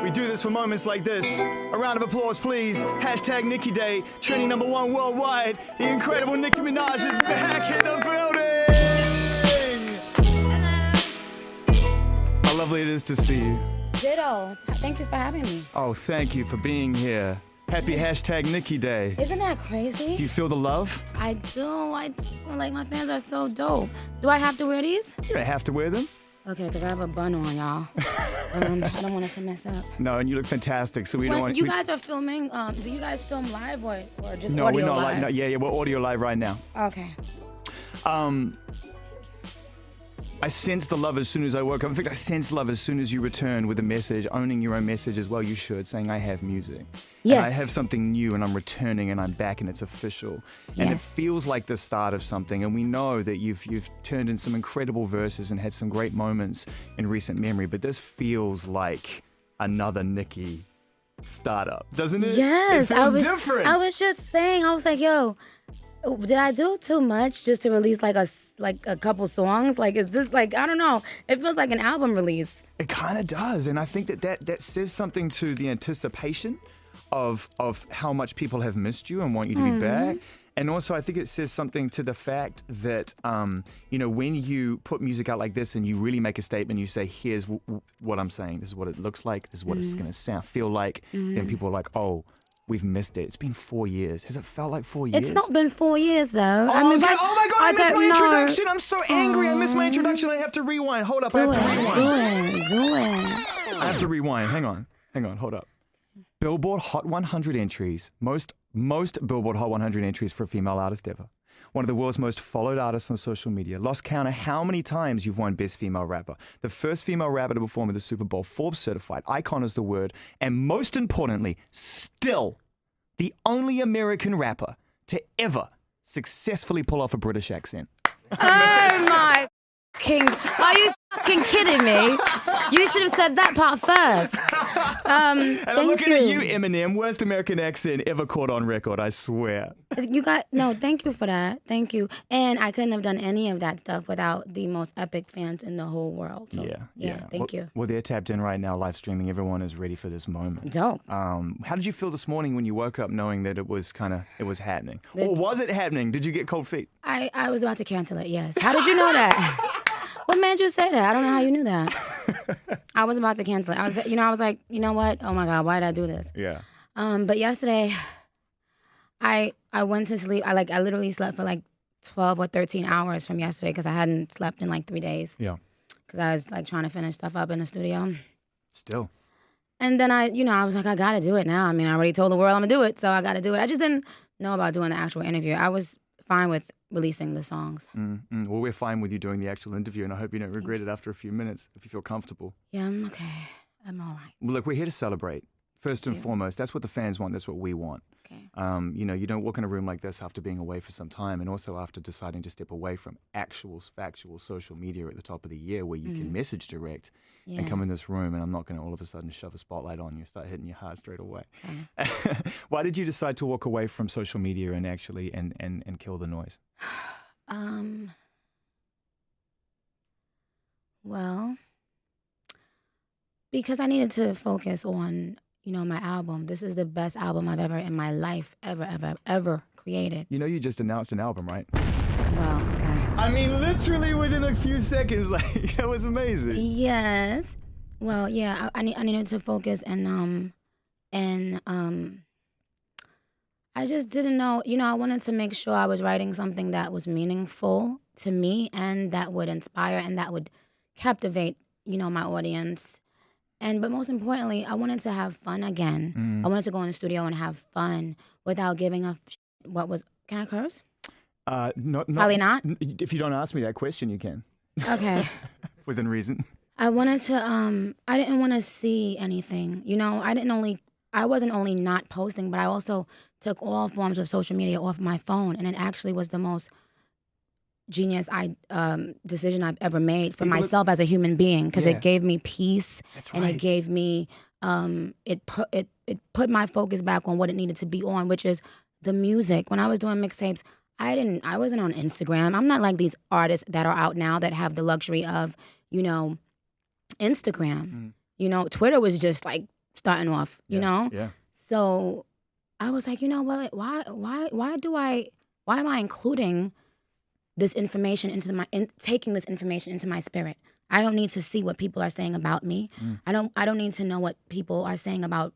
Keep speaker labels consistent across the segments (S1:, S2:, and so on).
S1: We do this for moments like this. A round of applause, please. Hashtag Nicki Day, trending #1 worldwide. The incredible Nicki Minaj is back in the building. How lovely it is to see you.
S2: Ditto. Thank you for having me.
S1: Oh, thank you for being here. Happy hashtag Nicki Day.
S2: Isn't that crazy?
S1: Do you feel the love?
S2: I do. Like, my fans are so dope. Do I have to wear these?
S1: You don't have to wear them.
S2: Okay, because I have a bun on, y'all. I don't want us to mess up.
S1: No, and you look fantastic. So we don't want
S2: you guys are filming. Do you guys film live or just
S1: no,
S2: audio
S1: we're not
S2: live?
S1: No, yeah, we're audio live right now.
S2: Okay.
S1: I sensed the love as soon as I woke up. In fact, I sensed love as soon as you returned with a message, owning your own message as well. You should, saying I have music.
S2: Yes.
S1: And I have something new, and I'm returning, and I'm back, and it's official. And
S2: Yes.
S1: it feels like the start of something. And we know that you've turned in some incredible verses and had some great moments in recent memory. But this feels like another Nicki startup, doesn't it?
S2: Yes.
S1: It feels different.
S2: I was just saying. I was like, yo, did I do too much just to release like a couple songs? Like, is this like, I don't know. It feels like an album release.
S1: It kind of does, and I think that says something to the anticipation of how much people have missed you and want you to be back. And also, I think it says something to the fact that, when you put music out like this and you really make a statement, you say, here's what I'm saying, this is what it looks like, this is what it's going to feel like, then people are like, oh, we've missed it. It's been 4 years. Has it felt like 4 years?
S2: It's not been 4 years, though.
S1: Oh,
S2: I mean,
S1: my God, I missed my introduction. I'm so angry. I missed my
S2: Aw.
S1: introduction. I have to rewind. Hold up, I have to rewind.
S2: Do it.
S1: I have to rewind. Hang on, hold up. Billboard Hot 100 entries. Most Billboard Hot 100 entries for a female artist ever. One of the world's most followed artists on social media. Lost count of how many times you've won Best Female Rapper. The first female rapper to perform at the Super Bowl. Forbes certified. Icon is the word. And most importantly, still the only American rapper to ever successfully pull off a British accent.
S2: Oh my king! Are you fucking kidding me? You should have said that part first.
S1: And I'm looking at you, Eminem. Worst American accent ever caught on record, I swear.
S2: Thank you for that. Thank you. And I couldn't have done any of that stuff without the most epic fans in the whole world. So, yeah. Thank you.
S1: Well, they're tapped in right now, live streaming. Everyone is ready for this moment.
S2: Dope.
S1: How did you feel this morning when you woke up knowing that it was happening? Or was it happening? Did you get cold feet?
S2: I was about to cancel it, yes. How did you know that? What made you say that? I don't know how you knew that. I was about to cancel it. I was like, you know what? Oh my God, why did I do this?
S1: Yeah.
S2: But yesterday, I went to sleep. I literally slept for like 12 or 13 hours from yesterday because I hadn't slept in like 3 days.
S1: Yeah.
S2: Because I was like trying to finish stuff up in the studio.
S1: Still.
S2: And then I was like, I gotta do it now. I mean, I already told the world I'm gonna do it, so I gotta do it. I just didn't know about doing the actual interview. I was fine with releasing the songs.
S1: Well, we're fine with you doing the actual interview, and I hope you don't regret it after a few minutes, if you feel comfortable.
S2: Yeah, I'm okay. I'm all right.
S1: Well, look, we're here to celebrate. First and foremost, that's what the fans want. That's what we want.
S2: Okay.
S1: You don't walk in a room like this after being away for some time, and also after deciding to step away from actual, factual social media at the top of the year where you can message direct and come in this room, and I'm not going to all of a sudden shove a spotlight on you, start hitting your heart straight away. Okay. Why did you decide to walk away from social media and actually and kill the noise?
S2: Well, because I needed to focus on, my album. This is the best album I've ever in my life ever created.
S1: You just announced an album, right?
S2: Well, okay.
S1: I mean, literally within a few seconds, like, that was amazing.
S2: Yes. Well, yeah, I needed to focus and I just didn't know, I wanted to make sure I was writing something that was meaningful to me and that would inspire and that would captivate, my audience. But most importantly, I wanted to have fun again. I wanted to go in the studio and have fun without giving a can I curse? Probably not.
S1: If you don't ask me that question, you can.
S2: Okay.
S1: Within reason.
S2: I wanted to, I didn't want to see anything. I wasn't only not posting, but I also took all forms of social media off my phone. And it actually was the most genius decision I've ever made for myself as a human being, because it gave me peace.
S1: That's right.
S2: And it gave me, it put my focus back on what it needed to be on, which is the music. When I was doing mixtapes, I wasn't on Instagram. I'm not like these artists that are out now that have the luxury of, Instagram. Twitter was just like starting off, you know?
S1: Yeah.
S2: So I was like, you know what? Why am I including this information taking this information into my spirit? I don't need to see what people are saying about me. I don't need to know what people are saying about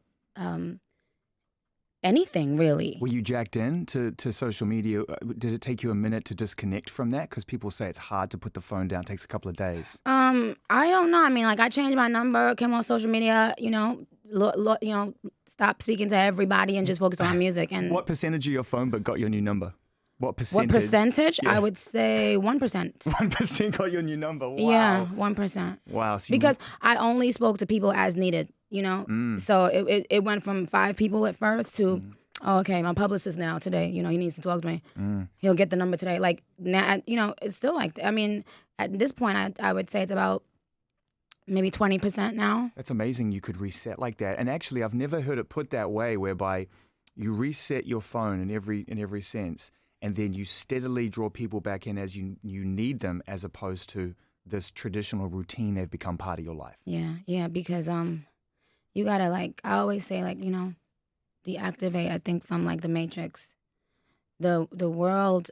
S2: anything, really.
S1: Were you jacked in to social media? Did it take you a minute to disconnect from that? Because people say it's hard to put the phone down. It takes a couple of days.
S2: I don't know. I mean, like, I changed my number, came on social media, you know, stopped speaking to everybody and just focused on music. And
S1: what percentage of your phone book got your new number? What percentage?
S2: What percentage?
S1: Yeah.
S2: I would say 1%.
S1: 1% got your new number. Wow.
S2: Yeah, 1%.
S1: Wow. So
S2: because I only spoke to people as needed, you know? So it went from 5 people at first to, oh, okay, my publicist now today, you know, he needs to talk to me. He'll get the number today. Like, now, you know, it's still like, I mean, at this point, I would say it's about maybe 20% now.
S1: That's amazing you could reset like that. And actually, I've never heard it put that way, whereby you reset your phone in every sense, and then you steadily draw people back in as you need them, as opposed to this traditional routine they've become part of your life.
S2: Yeah, because you gotta, like, I always say, like, you know, deactivate, I think, from, like, the Matrix. The world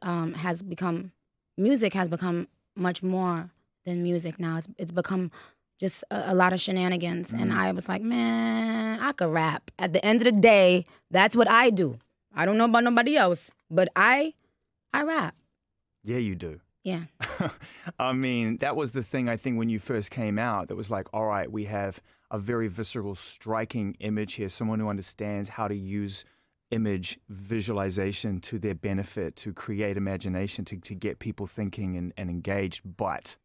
S2: music has become much more than music now. It's become just a lot of shenanigans. And I was like, man, I could rap. At the end of the day, that's what I do. I don't know about nobody else, but I rap.
S1: Yeah, you do.
S2: Yeah.
S1: I mean, that was the thing, I think, when you first came out, that was like, all right, we have a very visceral, striking image here, someone who understands how to use image visualization to their benefit, to create imagination, to get people thinking and engaged, but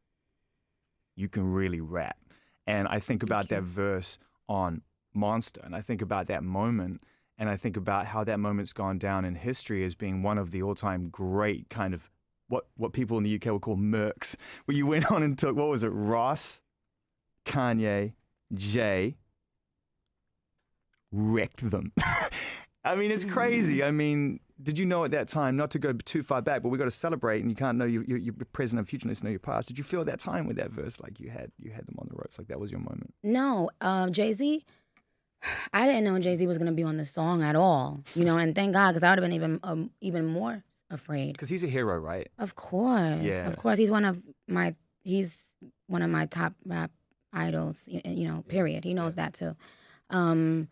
S1: you can really rap. And I think about that verse on Monster, and I think about that moment, and I think about how that moment's gone down in history as being one of the all-time great kind of what people in the UK would call mercs, where you went on and took, what was it, Ross, Kanye, Jay, wrecked them. I mean, it's crazy. I mean, did you know at that time, not to go too far back, but we got to celebrate, and you can't know your present and future unless you know your past. Did you feel at that time with that verse, like you had them on the ropes, like that was your moment?
S2: No, Jay-Z, I didn't know Jay-Z was going to be on the song at all, you know, and thank God, because I would have been even more afraid.
S1: Because he's a hero, right?
S2: Of course.
S1: Yeah.
S2: Of course. He's one of my top rap idols, you know, period. He knows that too. And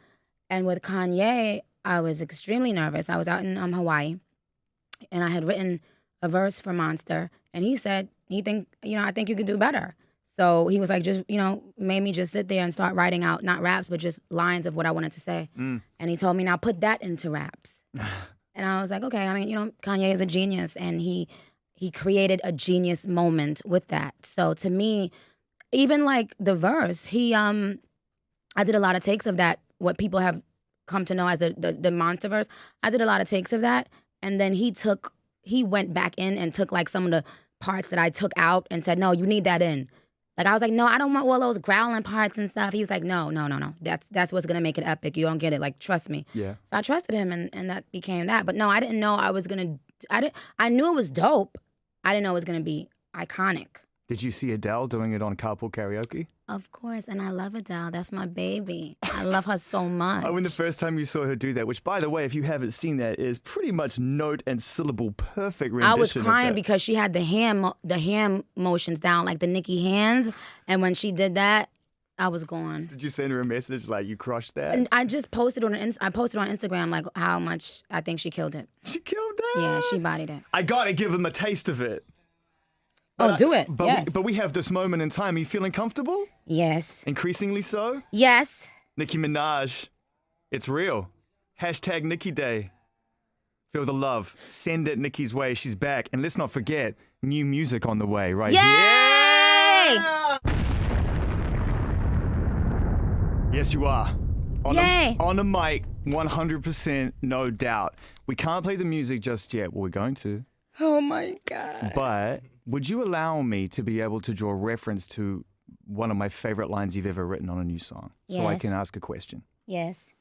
S2: with Kanye, I was extremely nervous. I was out in Hawaii, and I had written a verse for Monster, and he said, I think you could do better. So he was like, just, you know, made me just sit there and start writing out, not raps, but just lines of what I wanted to say. And he told me, now put that into raps. And I was like, okay, I mean, you know, Kanye is a genius, and he created a genius moment with that. So to me, even like the verse, I did a lot of takes of that, what people have come to know as the Monster verse. I did a lot of takes of that, and then he went back in and took like some of the parts that I took out and said, no, you need that in. Like, I was like, no, I don't want all those growling parts and stuff. He was like, no. That's what's going to make it epic. You don't get it. Like, trust me.
S1: Yeah. So
S2: I trusted him, and that became that. But no, I didn't know I was going to, I knew it was dope. I didn't know it was going to be iconic.
S1: Did you see Adele doing it on Carpool Karaoke?
S2: Of course, and I love Adele. That's my baby. I love her so much.
S1: I mean, the first time you saw her do that, which, by the way, if you haven't seen that, is pretty much note and syllable perfect rendition.
S2: I was crying because she had the hand motions down, like the Nicki hands, and when she did that, I was gone.
S1: Did you send her a message like you crushed that?
S2: And I just posted on Instagram like how much I think she killed it.
S1: She killed that?
S2: Yeah, she bodied it.
S1: I gotta give them a taste of it.
S2: Do it.
S1: But
S2: yes.
S1: we have this moment in time. Are you feeling comfortable?
S2: Yes.
S1: Increasingly so?
S2: Yes.
S1: Nicki Minaj. It's real. Hashtag Nicki Day. Feel the love. Send it Nicki's way. She's back. And let's not forget, new music on the way right
S2: Yay!
S1: here. Yes, you are.
S2: Yay!
S1: On the mic, 100%, no doubt. We can't play the music just yet. Well, we're going to.
S2: Oh, my God.
S1: But would you allow me to be able to draw reference to one of my favorite lines you've ever written on a new song?
S2: Yes.
S1: So I can ask a question.
S2: Yes.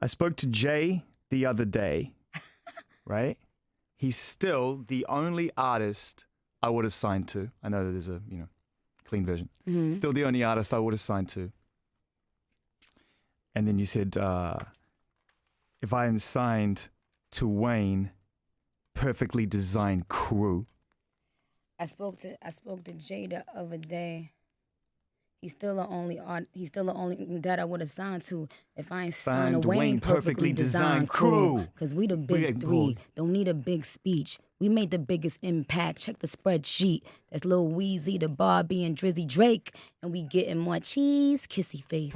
S1: I spoke to Jay the other day, right? He's still the only artist I would have signed to. I know that there's a, clean version.
S2: Mm-hmm.
S1: Still the only artist I would have signed to. And then you said, if I am signed to Wayne, perfectly designed crew.
S2: I spoke to Jay the other day. He's still the only that I would have signed to if I ain't signed a Wayne perfectly designed crew. Cause we the big three. Don't need a big speech. We made the biggest impact. Check the spreadsheet. That's Lil Weezy, the Barbie, and Drizzy Drake. And we getting more cheese, kissy face.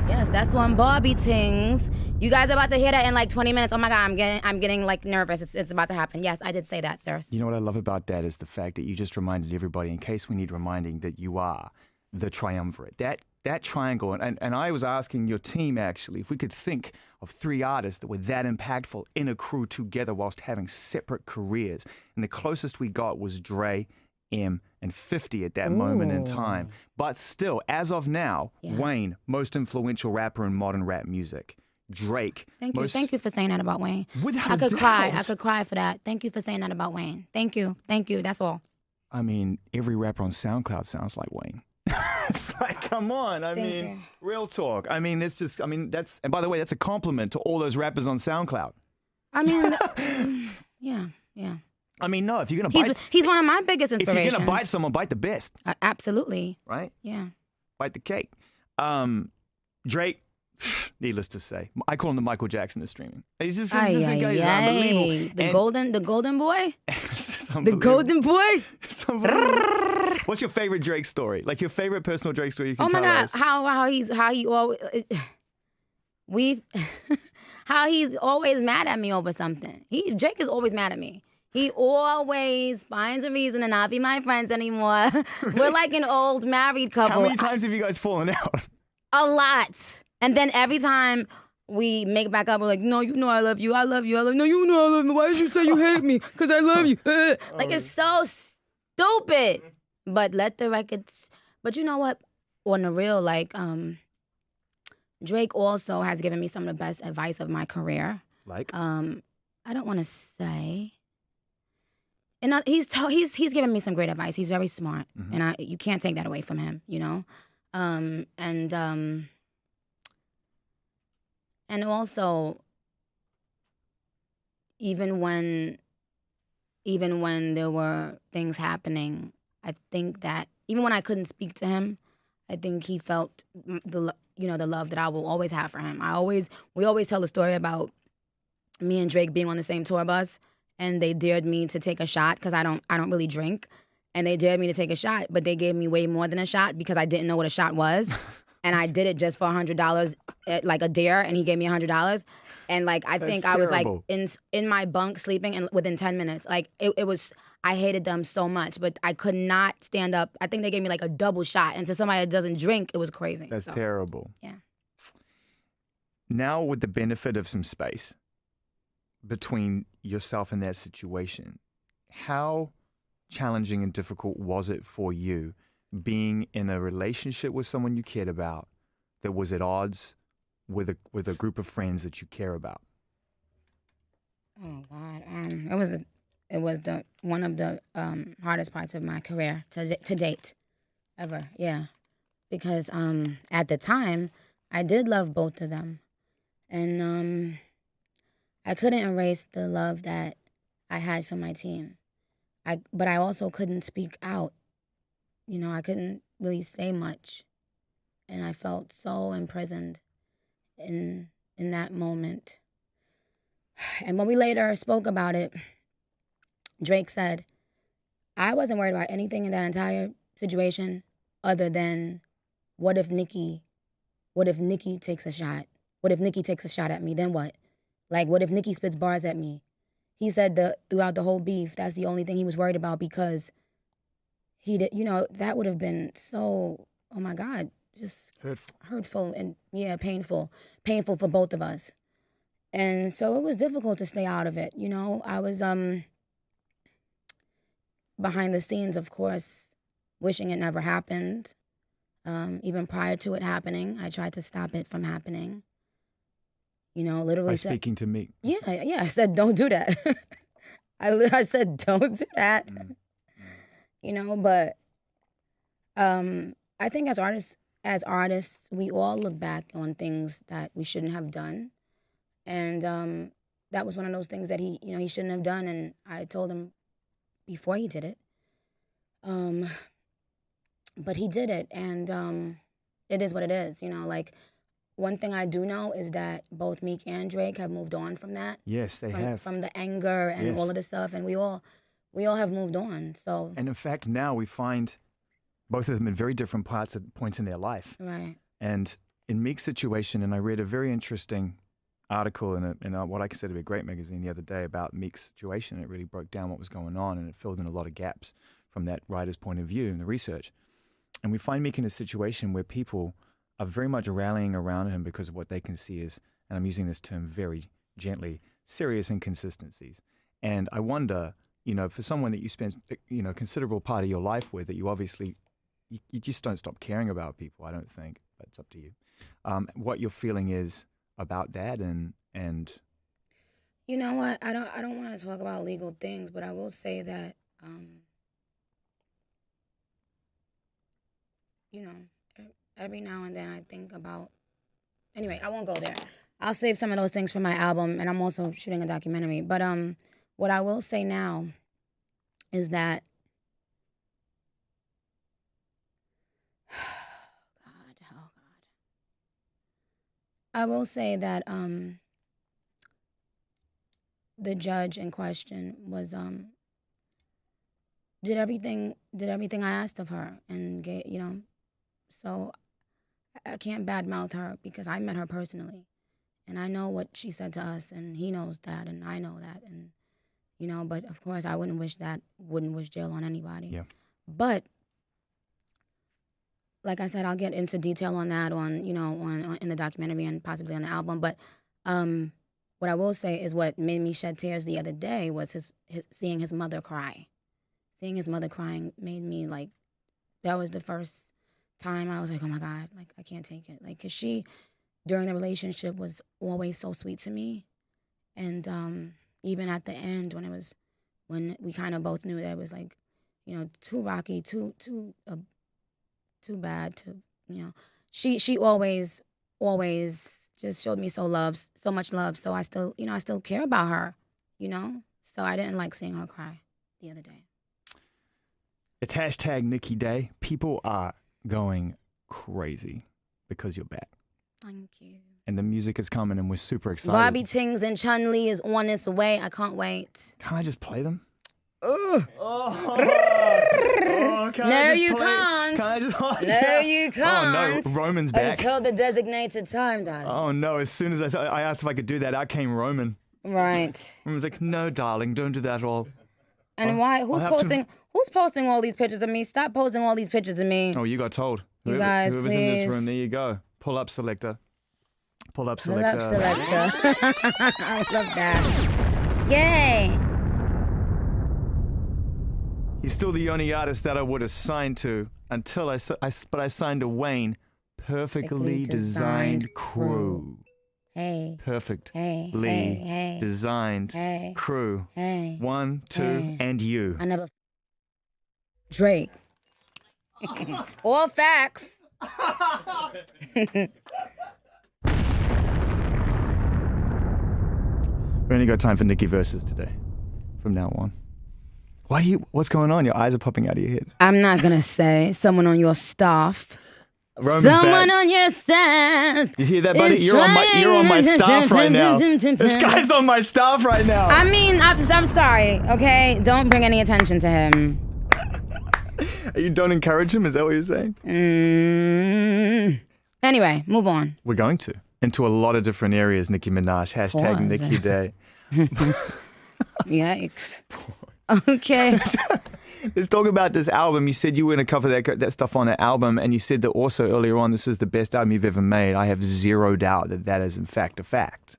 S2: Yes, that's on Barbie things. You guys are about to hear that in like 20 minutes. Oh my God, I'm getting like nervous. It's about to happen. Yes, I did say that, sirs.
S1: You know what I love about that is the fact that you just reminded everybody, in case we need reminding, that you are the triumvirate. That triangle, and I was asking your team actually if we could think of 3 artists that were that impactful in a crew together whilst having separate careers. And the closest we got was Dre, M, and 50 at that moment in time. But still, as of now, Wayne, most influential rapper in modern rap music. Drake.
S2: Thank you for saying that about Wayne.
S1: I could
S2: cry for that. Thank you for saying that about Wayne. Thank you. That's all.
S1: I mean, every rapper on SoundCloud sounds like Wayne. It's like, come on. I mean, real talk. I mean, that's, and by the way, that's a compliment to all those rappers on SoundCloud.
S2: I mean, yeah.
S1: I mean, no, if you're going to bite...
S2: He's one of my biggest inspirations.
S1: If you're going to bite someone, bite the best.
S2: Absolutely.
S1: Right?
S2: Yeah.
S1: Bite the cake. Drake, needless to say, I call him the Michael Jackson of streaming. He's just he's unbelievable.
S2: The golden boy?
S1: The
S2: golden boy?
S1: What's your favorite Drake story? Like your favorite personal Drake story you can
S2: tell us?
S1: Oh my
S2: God, how he always... how he's always mad at me over something. Drake is always mad at me. He always finds a reason to not be my friends anymore. Really? We're like an old married couple.
S1: How many times have you guys fallen out?
S2: A lot. And then every time we make back up, we're like, no, you know I love you. I love you. No, you know I love you. Why did you say you hate me? Because I love you. Like, it's so stupid. But let the records... But you know what? On the real, like, Drake also has given me some of the best advice of my career.
S1: Like?
S2: I don't want to say... And he's given me some great advice. He's very smart, and you can't take that away from him, you know. And also, even when there were things happening, I think that even when I couldn't speak to him, I think he felt the love that I will always have for him. We always tell the story about me and Drake being on the same tour bus. And they dared me to take a shot because I don't really drink. And they dared me to take a shot, but they gave me way more than a shot because I didn't know what a shot was. And I did it just for $100, like a dare, and he gave me $100. And like I think I was like in my bunk sleeping, and within 10 minutes, like it was. I hated them so much, but I could not stand up. I think they gave me like a double shot, and to somebody that doesn't drink, it was crazy.
S1: That's terrible.
S2: Yeah.
S1: Now with the benefit of some space between yourself and that situation, how challenging and difficult was it for you being in a relationship with someone you cared about that was at odds with a group of friends that you care about?
S2: Oh God, it was one of the hardest parts of my career to date, ever. Yeah, because at the time I did love both of them, and I couldn't erase the love that I had for my team. But I also couldn't speak out. You know, I couldn't really say much. And I felt so imprisoned in that moment. And when we later spoke about it, Drake said, I wasn't worried about anything in that entire situation other than what if Nicki takes a shot? What if Nicki takes a shot at me? Then what? Like, what if Nicki spits bars at me? He said throughout the whole beef, that's the only thing he was worried about because he did, that would have been so, oh my God, just hurtful and painful for both of us. And so it was difficult to stay out of it. I was behind the scenes, of course, wishing it never happened. Even prior to it happening, I tried to stop it from happening. Literally
S1: by speaking to me.
S2: Yeah. I said, don't do that. I said, don't do that. But I think as artists, as artists, we all look back on things that we shouldn't have done. And that was one of those things that he shouldn't have done. And I told him before he did it. But he did it, and it is what it is. Like, one thing I do know is that both Meek and Drake have moved on from that.
S1: Yes, they have.
S2: From the anger and all of this stuff, and we all have moved on. So. And
S1: in fact, now we find both of them in very different points in their life.
S2: Right.
S1: And in Meek's situation, and I read a very interesting article in what I consider to be a great magazine the other day about Meek's situation. It really broke down what was going on, and it filled in a lot of gaps from that writer's point of view in the research. And we find Meek in a situation where people are very much rallying around him because of what they can see as, and I'm using this term very gently, serious inconsistencies. And I wonder, for someone that you spend, a considerable part of your life with, that you obviously, you just don't stop caring about people, I don't think, but it's up to you. What your feeling is about that, and
S2: you know what, I don't want to talk about legal things, but I will say that every now and then I think about, anyway, I won't go there. I'll save some of those things for my album, and I'm also shooting a documentary. But what I will say now is that I will say that the judge in question was did everything I asked of her, and so I can't badmouth her because I met her personally, and I know what she said to us, and he knows that, and I know that, and but of course I wouldn't wish jail on anybody.
S1: Yeah.
S2: But like I said, I'll get into detail on that on in the documentary and possibly on the album. But what I will say is what made me shed tears the other day was his seeing his mother cry. Seeing his mother crying made me, like, that was the first time I was like, oh my God, like, I can't take it. Like, 'cause she, during the relationship, was always so sweet to me. And even at the end, when we kind of both knew that it was like, too rocky, too bad to, she always just showed me so much love. So I still care about her, So I didn't like seeing her cry the other day.
S1: It's hashtag Nicki Day. People are going crazy because you're back.
S2: Thank you.
S1: And the music is coming, and we're super excited.
S2: Bobby Tings and Chun-Li is on its way. I can't wait.
S1: Can I just play them?
S2: No, you can't. No, you can't.
S1: Oh, no. Roman's back.
S2: Until the designated time, darling.
S1: Oh, no. As soon as I asked if I could do that, out came Roman.
S2: Right.
S1: Roman's like, no, darling, don't do that at all.
S2: And why? Who's posting all these pictures of me? Stop posting all these pictures of me.
S1: Oh, you got told.
S2: You guys,
S1: whoever's
S2: please.
S1: in this room, there you go. Pull up selector.
S2: Pull up selector. I love that. Yay.
S1: He's still the only artist that I would have signed to until I signed to Wayne. Perfectly designed crew.
S2: Hey.
S1: Perfectly designed crew.
S2: Hey.
S1: 1, 2, and you.
S2: I never. Drake. All facts.
S1: We only got time for Nicki verses today. From now on. What's going on? Your eyes are popping out of your head.
S2: I'm not gonna say someone on your staff.
S1: Roman's
S2: someone
S1: back.
S2: on your staff.
S1: You hear that, buddy? You're on my staff right now. This guy's on my staff right now.
S2: I mean, I'm sorry. Okay, don't bring any attention to him.
S1: You don't encourage him? Is that what you're saying?
S2: Anyway, move on.
S1: We're going to into a lot of different areas. Nicki Minaj. Hashtag Nicki Day.
S2: Yikes. Okay.
S1: Let's talk about this album. You said you were going to cover that stuff on the album, and you said that also earlier on, this is the best album you've ever made. I have zero doubt that is in fact a fact.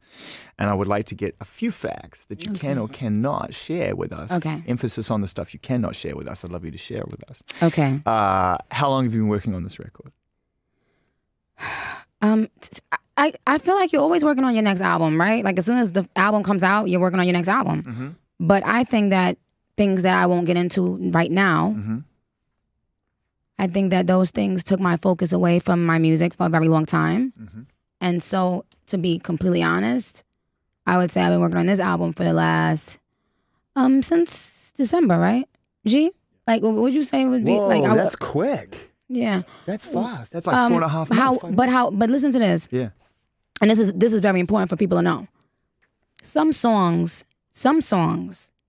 S1: And I would like to get a few facts that you can or cannot share with us.
S2: Okay.
S1: Emphasis on the stuff you cannot share with us. I'd love you to share with us.
S2: Okay.
S1: How long have you been working on this record?
S2: I feel like you're always working on your next album, right? Like as soon as the album comes out, you're working on your next album.
S1: Mm-hmm.
S2: But I think that things that I won't get into right now I think that those things took my focus away from my music for a very long time. And so, to be completely honest, I would say I've been working on this album for the last, since December, right? G? Like, what would you say would be?
S1: Whoa,
S2: like,
S1: that's quick.
S2: Yeah.
S1: That's fast. That's like 4.5 months.
S2: But listen to this.
S1: Yeah.
S2: And this is very important for people to know. Some songs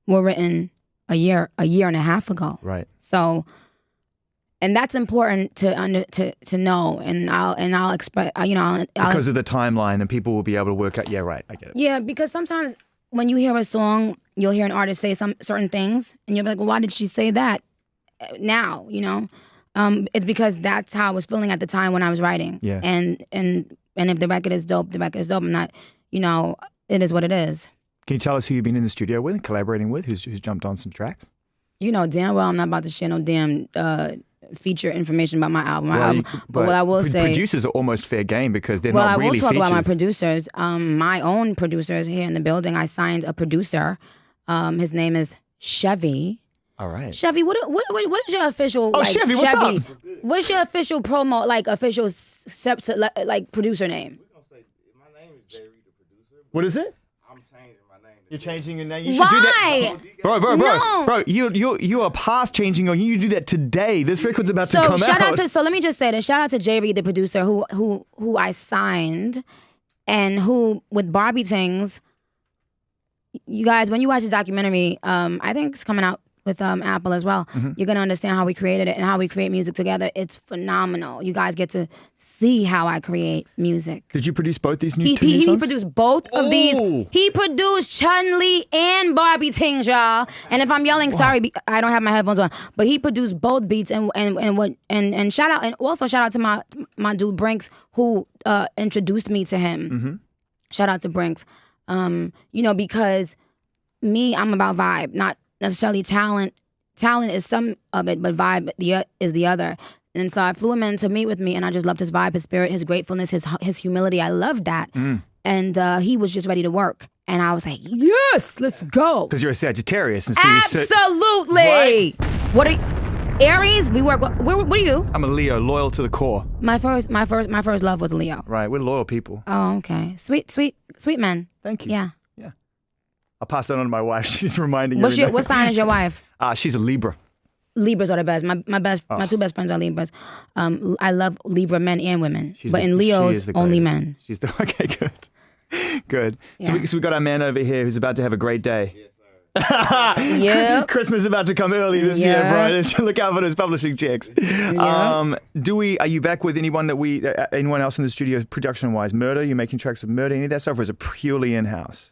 S2: were written a year and a half ago.
S1: Right.
S2: So, and that's important to know. And I'll express,
S1: Because of the timeline, and people will be able to work out. Yeah, right. I get it.
S2: Yeah, because sometimes when you hear a song, you'll hear an artist say some certain things, and you'll be like, well, why did she say that now? It's because that's how I was feeling at the time when I was writing.
S1: Yeah.
S2: And if the record is dope, the record is dope. I'm not, it is what it is.
S1: Can you tell us who you've been in the studio with, collaborating with, who's jumped on some tracks?
S2: You know damn well I'm not about to share no damn feature information about my album. But what I will say,
S1: producers are almost fair game because they're not really features.
S2: Well, I will talk about my producers. My own producers here in the building. I signed a producer. His name is Chevy.
S1: All right.
S2: Chevy, what is your official?
S1: Oh, like, Chevy, what's up?
S2: What's your official promo, like official like producer name?
S3: We're gonna say my name is Jerry, the producer.
S1: What is it?
S3: I'm changing my name.
S1: You're changing your name. You should do that, bro. You are past changing. You do that today. This record's about to come out.
S2: So let me just say this. Shout out to Jerry, the producer, who I signed, and who with Barbie Things. You guys, when you watch the documentary, I think it's coming out with Apple as well. You're gonna understand how we created it and how we create music together. It's phenomenal. You guys get to see how I create music.
S1: Did you produce both these new songs?
S2: He produced both of these. He produced Chun-Li and Barbie Things, y'all. And if I'm yelling, sorry, I don't have my headphones on. But he produced both beats and shout out, and also shout out to my dude Brinks, who introduced me to him. Shout out to Brinks. Because I'm about vibe, not necessarily talent. Talent is some of it, but vibe is the other. And so I flew him in to meet with me, and I just loved his vibe, his spirit, his gratefulness, his humility. I loved that. And he was just ready to work. And I was like, yes, let's go.
S1: Because you're a Sagittarius. And so
S2: absolutely. What are you? Aries? We work. What are you?
S1: I'm a Leo, loyal to the core.
S2: My first love was Leo.
S1: Right, we're loyal people.
S2: Oh, okay. Sweet men.
S1: Thank you.
S2: Yeah.
S1: I'll pass that on to my wife. She's reminding me.
S2: What sign is your wife?
S1: She's a Libra.
S2: Libras are the best. My two best friends are Libras. I love Libra men and women. In Leos, only men.
S1: She's the okay. Good.
S2: Yeah.
S1: So we got our man over here who's about to have a great day.
S2: Yeah.
S1: Christmas is about to come early this year, bro. Look out for those publishing checks.
S2: Yeah.
S1: Are you back with anyone anyone else in the studio production wise? Murder? You making tracks with Murder? Any of that stuff, or is it purely in house?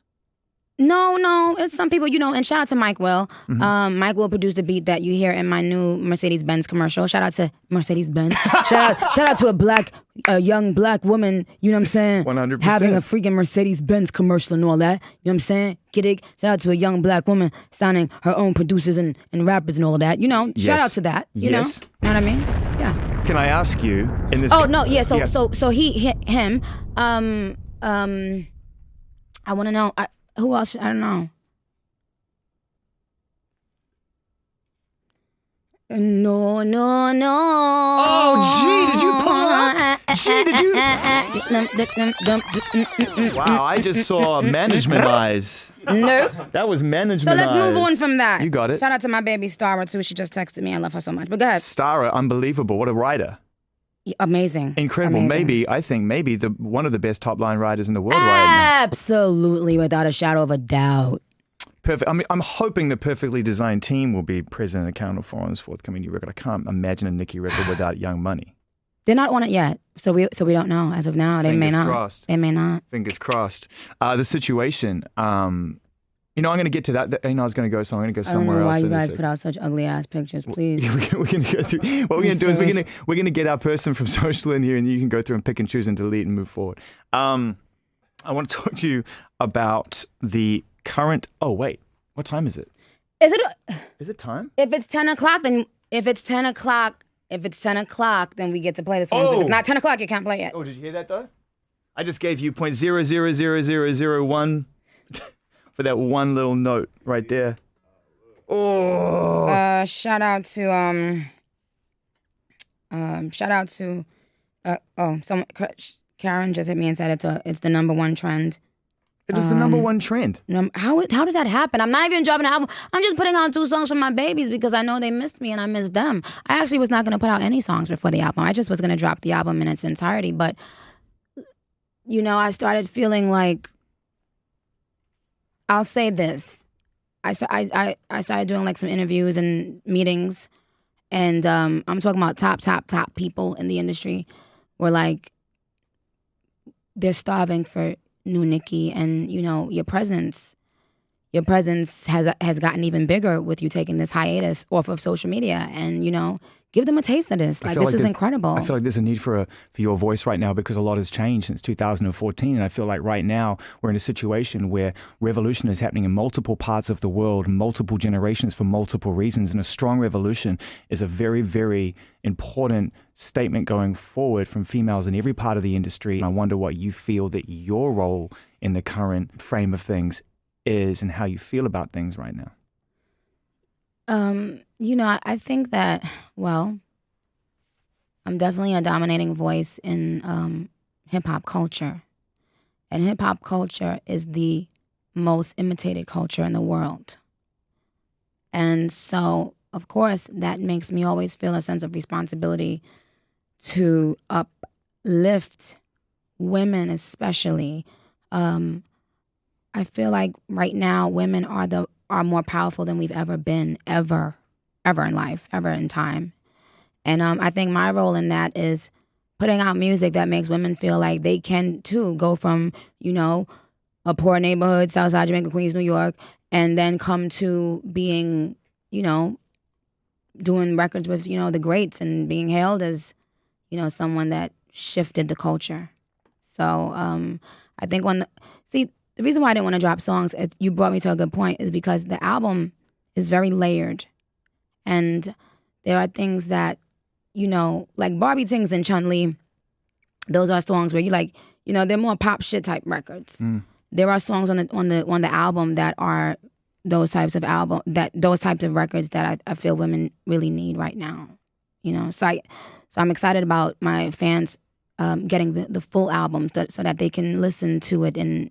S2: No, it's some people, and shout out to Mike Will. Mike Will produced the beat that you hear in my new Mercedes-Benz commercial. Shout out to Mercedes-Benz. shout out to a young black woman, you know what I'm saying?
S1: 100%.
S2: Having a freaking Mercedes-Benz commercial and all that. You know what I'm saying? Get it? Shout out to a young black woman signing her own producers and rappers and all of that. Shout out to that. You know what I mean? Yeah.
S1: Can I ask you in this?
S2: Oh no, yeah. So him. I want to know. Who else? I don't know. No.
S1: Oh, G, did you pull up? G, did you? Wow, I just saw management eyes.
S2: No.
S1: That was management eyes.
S2: So let's move on from that.
S1: You got it.
S2: Shout out to my baby Stara too. She just texted me. I love her so much. But go ahead.
S1: Stara, unbelievable. What a writer.
S2: Amazing.
S1: Incredible.
S2: Amazing.
S1: I think maybe one of the best top line writers in the world right now.
S2: Absolutely, without a shadow of a doubt.
S1: Perfect. I mean, I'm hoping the perfectly designed team will be present and accounted for on this forthcoming new record. I can't imagine a Nicki record without Young Money.
S2: They're not on it yet, so we don't know. As of now, they may not.
S1: Crossed.
S2: They may not.
S1: Fingers crossed. The situation. I'm going to get to that. I was going to go, so I'm going to go somewhere else.
S2: I don't know why you guys put out such ugly ass pictures, please.
S1: We're going to go through. What we're going to do is we're going to get our person from social in here, and you can go through and pick and choose and delete and move forward. I want to talk to you about the current. Oh wait, what time is it? Is it time?
S2: If it's 10 o'clock, then then we get to play this one. If it's not 10 o'clock, you can't play it.
S1: Oh, did you hear that though? I just gave you 0.000001 for that one little note right there. Oh.
S2: Shout out to Shout out to Karen just hit me and said it's the number one trend.
S1: It is the number one trend.
S2: How did that happen? I'm not even dropping an album. I'm just putting out 2 songs for my babies because I know they missed me and I missed them. I actually was not going to put out any songs before the album. I just was going to drop the album in its entirety. But, I started feeling like, I'll say this. I started doing like some interviews and meetings. And I'm talking about top people in the industry. Were like, they're starving for new Nicki, and your presence has gotten even bigger with you taking this hiatus off of social media, and give them a taste of this. Like, this is incredible.
S1: I feel like there's a need for your voice right now because a lot has changed since 2014, and I feel like right now we're in a situation where revolution is happening in multiple parts of the world, multiple generations for multiple reasons, and a strong revolution is a very, very important statement going forward from females in every part of the industry. And I wonder what you feel that your role in the current frame of things is and how you feel about things right now.
S2: I think that, well, I'm definitely a dominating voice in hip-hop culture. And hip-hop culture is the most imitated culture in the world. And so, of course, that makes me always feel a sense of responsibility to uplift women especially. I feel like right now women are more powerful than we've ever been, ever in life, ever in time. And I think my role in that is putting out music that makes women feel like they can too go from, a poor neighborhood, Southside Jamaica, Queens, New York, and then come to being, doing records with, the greats and being hailed as, someone that shifted the culture. So I think the reason why I didn't want to drop songs, you brought me to a good point, is because the album is very layered. And there are things that, like Barbie Tings and Chun-Li, those are songs where you like, they're more pop shit type records. There are songs on the album that are those types of records that I feel women really need right now. So I'm excited about my fans getting the full album so that they can listen to it in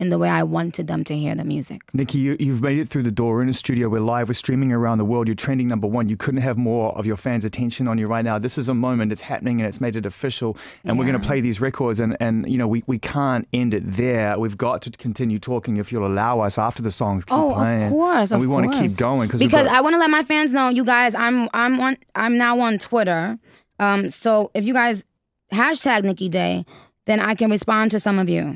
S2: the way I wanted them to hear the music.
S1: Nicki, you've made it through the door. We're in a studio. We're live. We're streaming around the world. You're trending number one. You couldn't have more of your fans' attention on you right now. This is a moment. It's happening and it's made it official. And we're going to play these records. And we can't end it there. We've got to continue talking if you'll allow us after the songs keep playing.
S2: Of course.
S1: And we want to keep going.
S2: Because I want to let my fans know, you guys, I'm now on Twitter. So if you guys hashtag Nicki Day, then I can respond to some of you.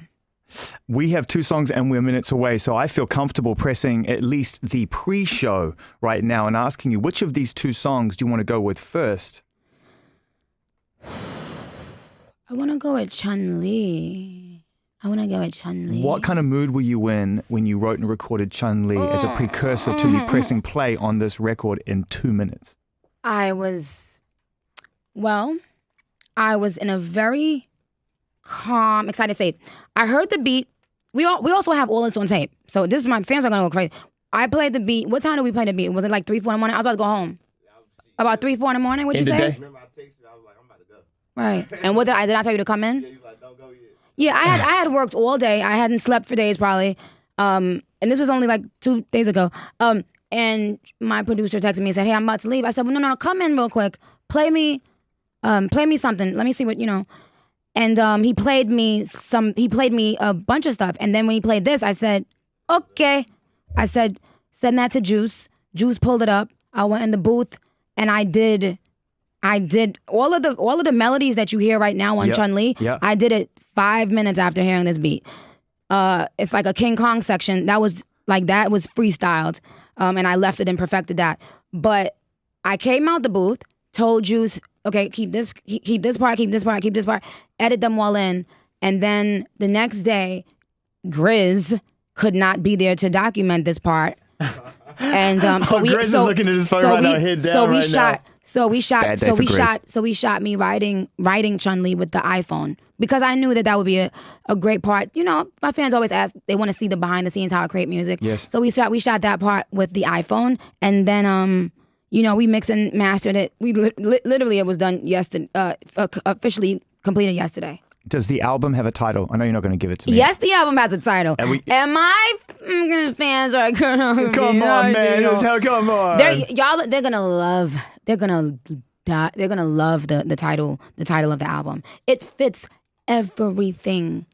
S1: We have 2 songs and we're minutes away, so I feel comfortable pressing at least the pre-show right now and asking you, which of these 2 songs do you want to go with first?
S2: I want to go with Chun-Li.
S1: What kind of mood were you in when you wrote and recorded Chun-Li as a precursor to me pressing play on this record in 2 minutes?
S2: I was in a very calm, excited state. I heard the beat. We also have all this on tape. So this is, my fans are going to go crazy. I played the beat. What time did we play the beat? Was it like 3, 4 in the morning? I was about to go home. About 3, 4 in the morning? What'd you say?
S3: Remember I texted you, I was like, I'm about to go.
S2: Right. And what did I tell you to come in?
S3: Yeah, you was like, don't go yet.
S2: Yeah, I had worked all day. I hadn't slept for days probably. And this was only like 2 days ago. And my producer texted me and said, hey, I'm about to leave. I said, well, no, come in real quick. Play me something. Let me see what, And he played me a bunch of stuff. And then when he played this, I said, okay. I said, send that to Juice. Juice pulled it up. I went in the booth and I did all of the melodies that you hear right now on Chun-Li. Yep. I did it 5 minutes after hearing this beat. It's like a King Kong section. That was freestyled. And I left it and perfected that. But I came out the booth, told Juice, okay, keep this part, edit them all in. And then the next day, Grizz could not be there to document this part. And
S1: Grizz is looking at his phone right now, head down
S2: So we shot me writing Chun-Li with the iPhone because I knew that would be a great part. My fans always ask, they want to see the behind the scenes, how I create music.
S1: Yes.
S2: So we shot that part with the iPhone, and then we mixed and mastered it. We literally, it was done yesterday, officially completed yesterday.
S1: Does the album have a title? I know you're not going to give it to me.
S2: Yes, the album has a title. And my fans are gonna
S1: come on, man. Come on.
S2: They're gonna love the title of the album. It fits everything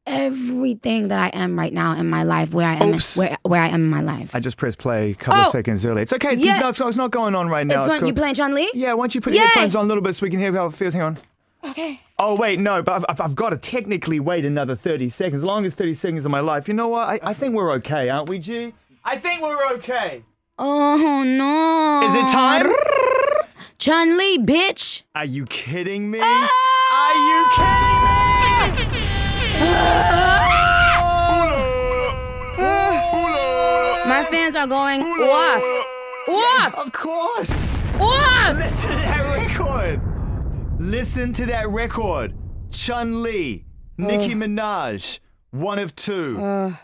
S2: that I am right now in my life, where I am where I am in my life.
S1: I just pressed play a couple of seconds early. It's okay. It's not going on right now.
S2: You playing Chun-Li?
S1: Yeah, why don't you put your headphones on a little bit so we can hear how it feels? Hang on.
S2: Okay.
S1: Oh, wait, no, but I've got to technically wait another 30 seconds. As long as 30 seconds of my life. You know what? I think we're okay, aren't we, G? I think we're okay.
S2: Oh, no.
S1: Is it time?
S2: Chun-Li, bitch.
S1: Are you kidding me? Are you kidding me?
S2: My fans are going, woof. Woof.
S1: Of course.
S2: Woof.
S1: Listen to that record. Listen to that record. Chun-Li, Nicki Minaj, one of two,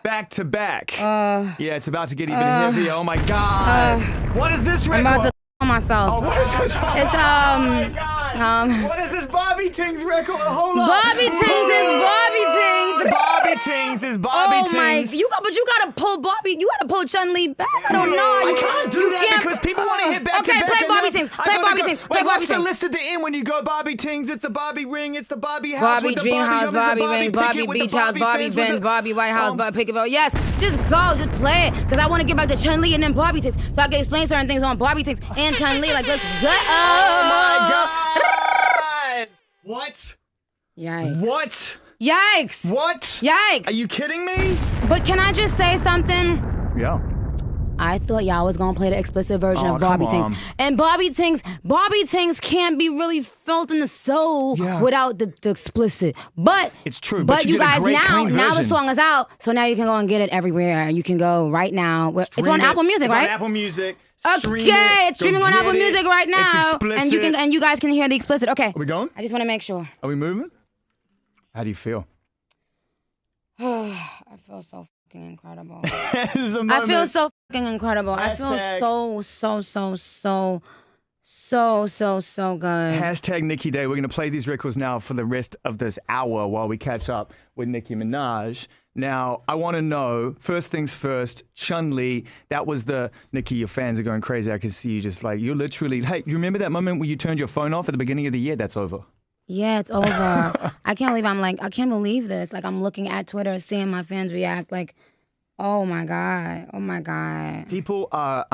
S1: back to back. Yeah, it's about to get even heavier. Oh my God. What is this record?
S2: I'm about to myself.
S1: Oh, what is this?
S2: It's
S1: Oh my God. What is this Bobby Tings record? Hold on.
S2: Bobby Tings is Bobby Tings.
S1: Bobby Tings is Bobby Tings.
S2: But you gotta pull Bobby. You gotta pull Chun-Li back. I don't know.
S1: I can't do that because people want to hit back to back.
S2: Okay, play Bobby Tings. Play Bobby Tings. Play Bobby Tings.
S1: What's the list at the end when you go Bobby Tings? It's the Bobby ring. It's the Bobby house.
S2: Bobby
S1: with the
S2: Dream House. Bobby
S1: Bobby
S2: ring. Bobby Beach House. Bobby Benz. Bobby White House. Bobby Pickett. Yes, just go. Just play it. Because I want to get back to Chun-Li and then Bobby Tings. So I can explain certain things on Bobby Tings and Chun-Li. Like, let's go.
S1: Oh my God. What?
S2: Yikes.
S1: What?
S2: Yikes.
S1: What?
S2: Yikes.
S1: Are you kidding me?
S2: But can I just say something?
S1: Yeah.
S2: I thought y'all was gonna play the explicit version of Bobby
S1: come
S2: Tings.
S1: on.
S2: And Bobby Tings can't be really felt in the soul without the explicit. But
S1: it's true.
S2: But you guys, now the
S1: version.
S2: song is out, so now you can go and get it everywhere. You can go right now. It's on Apple Music, right?
S1: It's on Apple Music.
S2: It's streaming on Apple Music right now.
S1: It's explicit.
S2: And you guys can hear the explicit. Okay.
S1: Are we going?
S2: I just want to make sure.
S1: Are we moving? How do you feel?
S2: I feel so fucking incredible.
S1: This is a moment.
S2: I feel so fucking incredible. I feel so good.
S1: Hashtag Nicki Day. We're going to play these records now for the rest of this hour while we catch up with Nicki Minaj. Now, I want to know, first things first, Chun-Li, that was the, Nicki, your fans are going crazy. I can see you just like, you're literally, hey, you remember that moment when you turned your phone off at the beginning of the year? That's over.
S2: Yeah, it's over. I can't believe this. Like, I'm looking at Twitter, seeing my fans react like, oh my God.
S1: People are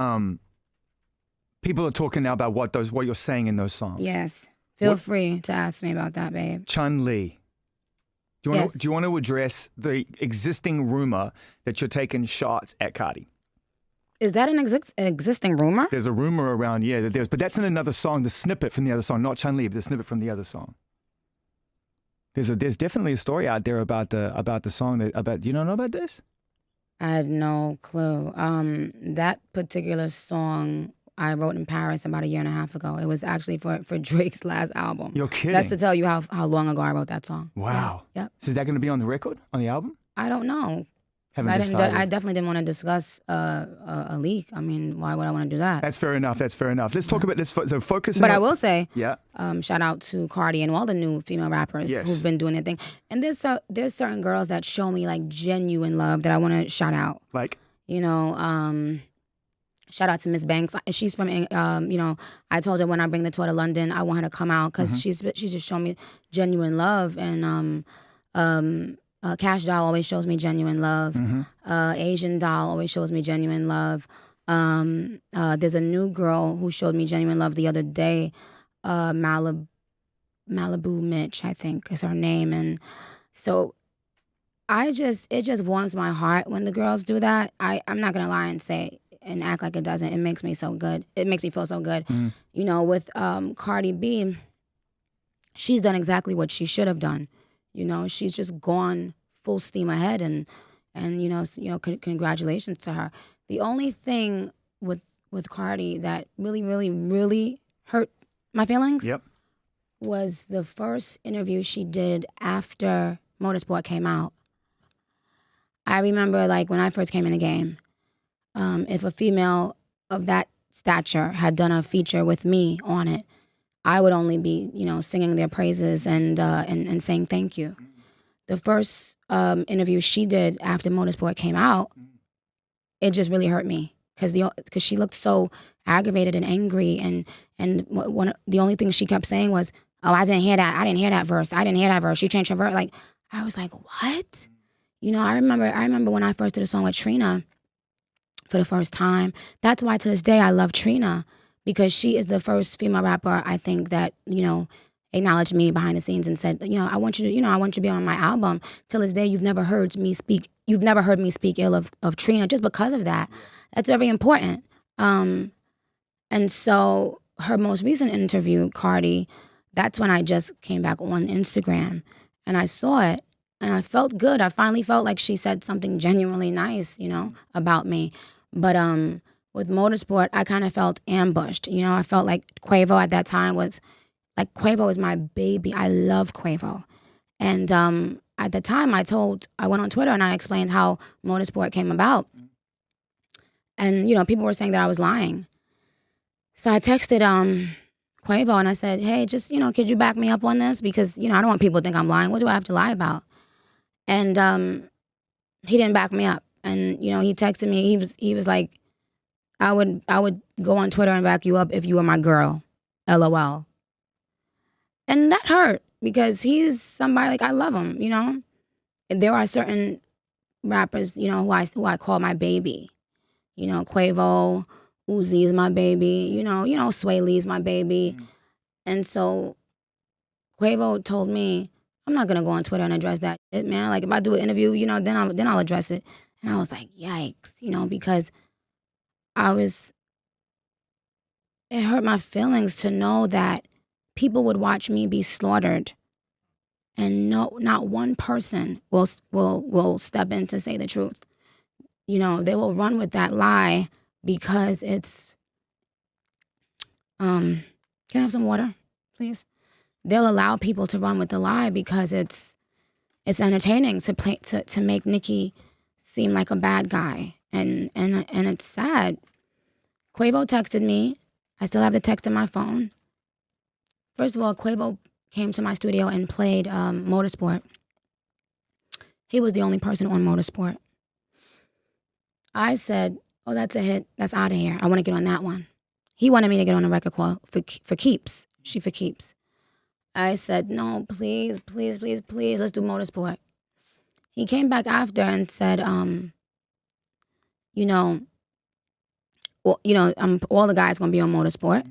S1: talking now about what you're saying in those songs.
S2: Yes. Feel free to ask me about that, babe.
S1: Chun-Li. Do you want to address the existing rumor that you're taking shots at Cardi?
S2: Is that an existing rumor?
S1: There's a rumor around, but that's in another song, the snippet from the other song, not Chun-Li, but the snippet from the other song. There's definitely a story out there about the song do you don't know about this?
S2: I had no clue. That particular song I wrote in Paris about 1.5 years ago. It was actually for Drake's last album.
S1: You're kidding.
S2: That's to tell you how long ago I wrote that song.
S1: Wow.
S2: Yeah. Yep.
S1: So is that going to be on the record, on the album?
S2: I don't know. I definitely didn't want to discuss a leak. I mean, why would I want to do that?
S1: That's fair enough. Let's talk about this. So focus.
S2: But I will say, shout out to Cardi and all the new female rappers who've been doing their thing. And there's certain girls that show me like genuine love that I want to shout out.
S1: Like,
S2: shout out to Miss Banks. She's from, I told her when I bring the tour to London, I want her to come out because she's just shown me genuine love. And Cash Doll always shows me genuine love. Asian Doll always shows me genuine love. There's a new girl who showed me genuine love the other day. Malibu Mitch, I think is her name. And so it just warms my heart when the girls do that. I'm not gonna lie and say and act like it doesn't. It makes me so good. It makes me feel so good. With Cardi B, she's done exactly what she should have done. She's just gone full steam ahead, and congratulations to her. The only thing with Cardi that really, really, really hurt my feelings was the first interview she did after Motorsport came out. I remember, like, when I first came in the game, if a female of that stature had done a feature with me on it, I would only be, singing their praises and saying thank you. The first interview she did after Motorsport came out, it just really hurt me because she looked so aggravated and angry, and the only thing she kept saying was, "Oh, I didn't hear that. I didn't hear that verse. I didn't hear that verse. She changed her verse." Like, I was like, "What?" I remember when I first did a song with Trina for the first time. That's why to this day I love Trina, because she is the first female rapper I think that acknowledged me behind the scenes and said, I want you to be on my album. Till this day, you've never heard me speak ill of Trina just because of that. That's very important. And so her most recent interview, Cardi, that's when I just came back on Instagram and I saw it and I felt good. I finally felt like she said something genuinely nice, about me. But with Motorsport, I kind of felt ambushed. I felt like Quavo at that time was like, Quavo is my baby. I love Quavo. And at the time I went on Twitter and I explained how Motorsport came about. And, people were saying that I was lying. So I texted Quavo and I said, hey, just, could you back me up on this? Because, I don't want people to think I'm lying. What do I have to lie about? And he didn't back me up. And, he texted me. He was like, I would go on Twitter and back you up if you were my girl. LOL. And that hurt because he's somebody, like, I love him, And there are certain rappers, who I call my baby. Quavo, Uzi is my baby, Sway Lee's my baby. And so Quavo told me, I'm not gonna go on Twitter and address that shit, man. Like, if I do an interview, then I'll address it. And I was like, yikes, because it hurt my feelings to know that people would watch me be slaughtered and not one person will step in to say the truth. They will run with that lie because it's can I have some water, please? They'll allow people to run with the lie because it's entertaining to make Nicki seem like a bad guy. And it's sad. Quavo texted me. I still have the text in my phone. First of all, Quavo came to my studio and played Motorsport. He was the only person on Motorsport. I said, oh, that's a hit. That's out of here. I want to get on that one. He wanted me to get on a record called For Keeps. She For Keeps. I said, no, please, please, please, please, let's do Motorsport. He came back after and said, all the guys going to be on Motorsport.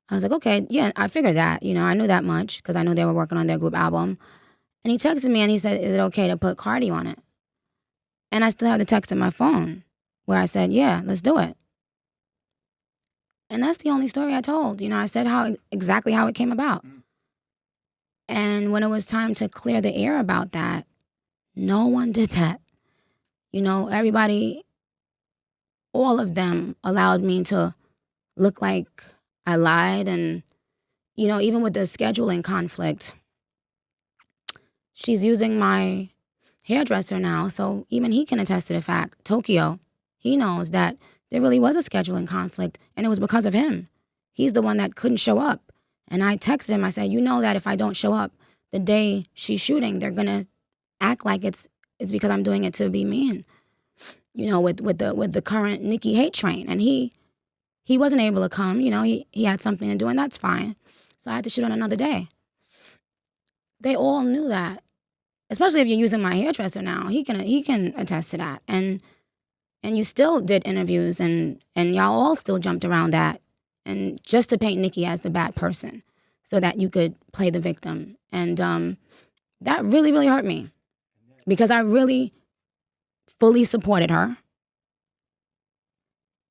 S2: I was like, okay, yeah, I figured that. I knew that much because I knew they were working on their group album. And he texted me and he said, is it okay to put Cardi on it? And I still have the text in my phone where I said, yeah, let's do it. And that's the only story I told. I said exactly how it came about. And when it was time to clear the air about that, no one did that. Everybody, all of them allowed me to look like I lied. And, even with the scheduling conflict, she's using my hairdresser now. So even he can attest to the fact, Tokyo, he knows that there really was a scheduling conflict and it was because of him. He's the one that couldn't show up. And I texted him, I said, that if I don't show up the day she's shooting, they're going to act like it's because I'm doing it to be mean, with the current Nicki hate train. And he wasn't able to come, he had something to do, and that's fine. So I had to shoot on another day. They all knew that, especially if you're using my hairdresser now. He can attest to that. And you still did interviews and y'all all still jumped around that. And just to paint Nicki as the bad person so that you could play the victim. And that really, really hurt me because I really fully supported her.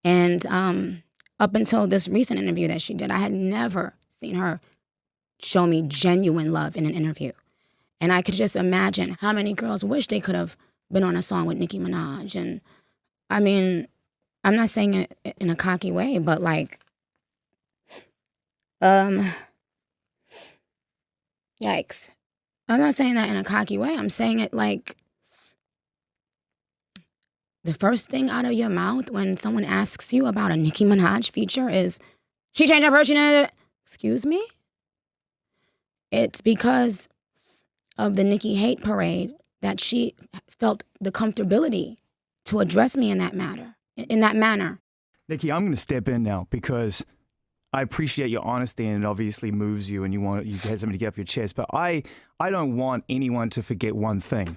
S2: And up until this recent interview that she did, I had never seen her show me genuine love in an interview. And I could just imagine how many girls wish they could have been on a song with Nicki Minaj. And I mean, I'm not saying it in a cocky way, but like, yikes. I'm not saying that in a cocky way. I'm saying it like the first thing out of your mouth when someone asks you about a Nicki Minaj feature is, she changed her version. Excuse me? It's because of the Nicki hate parade that she felt the comfortability to address me in that manner.
S1: Nicki, I'm going to step in now because I appreciate your honesty and it obviously moves you and you had something to get off your chest. But I don't want anyone to forget one thing.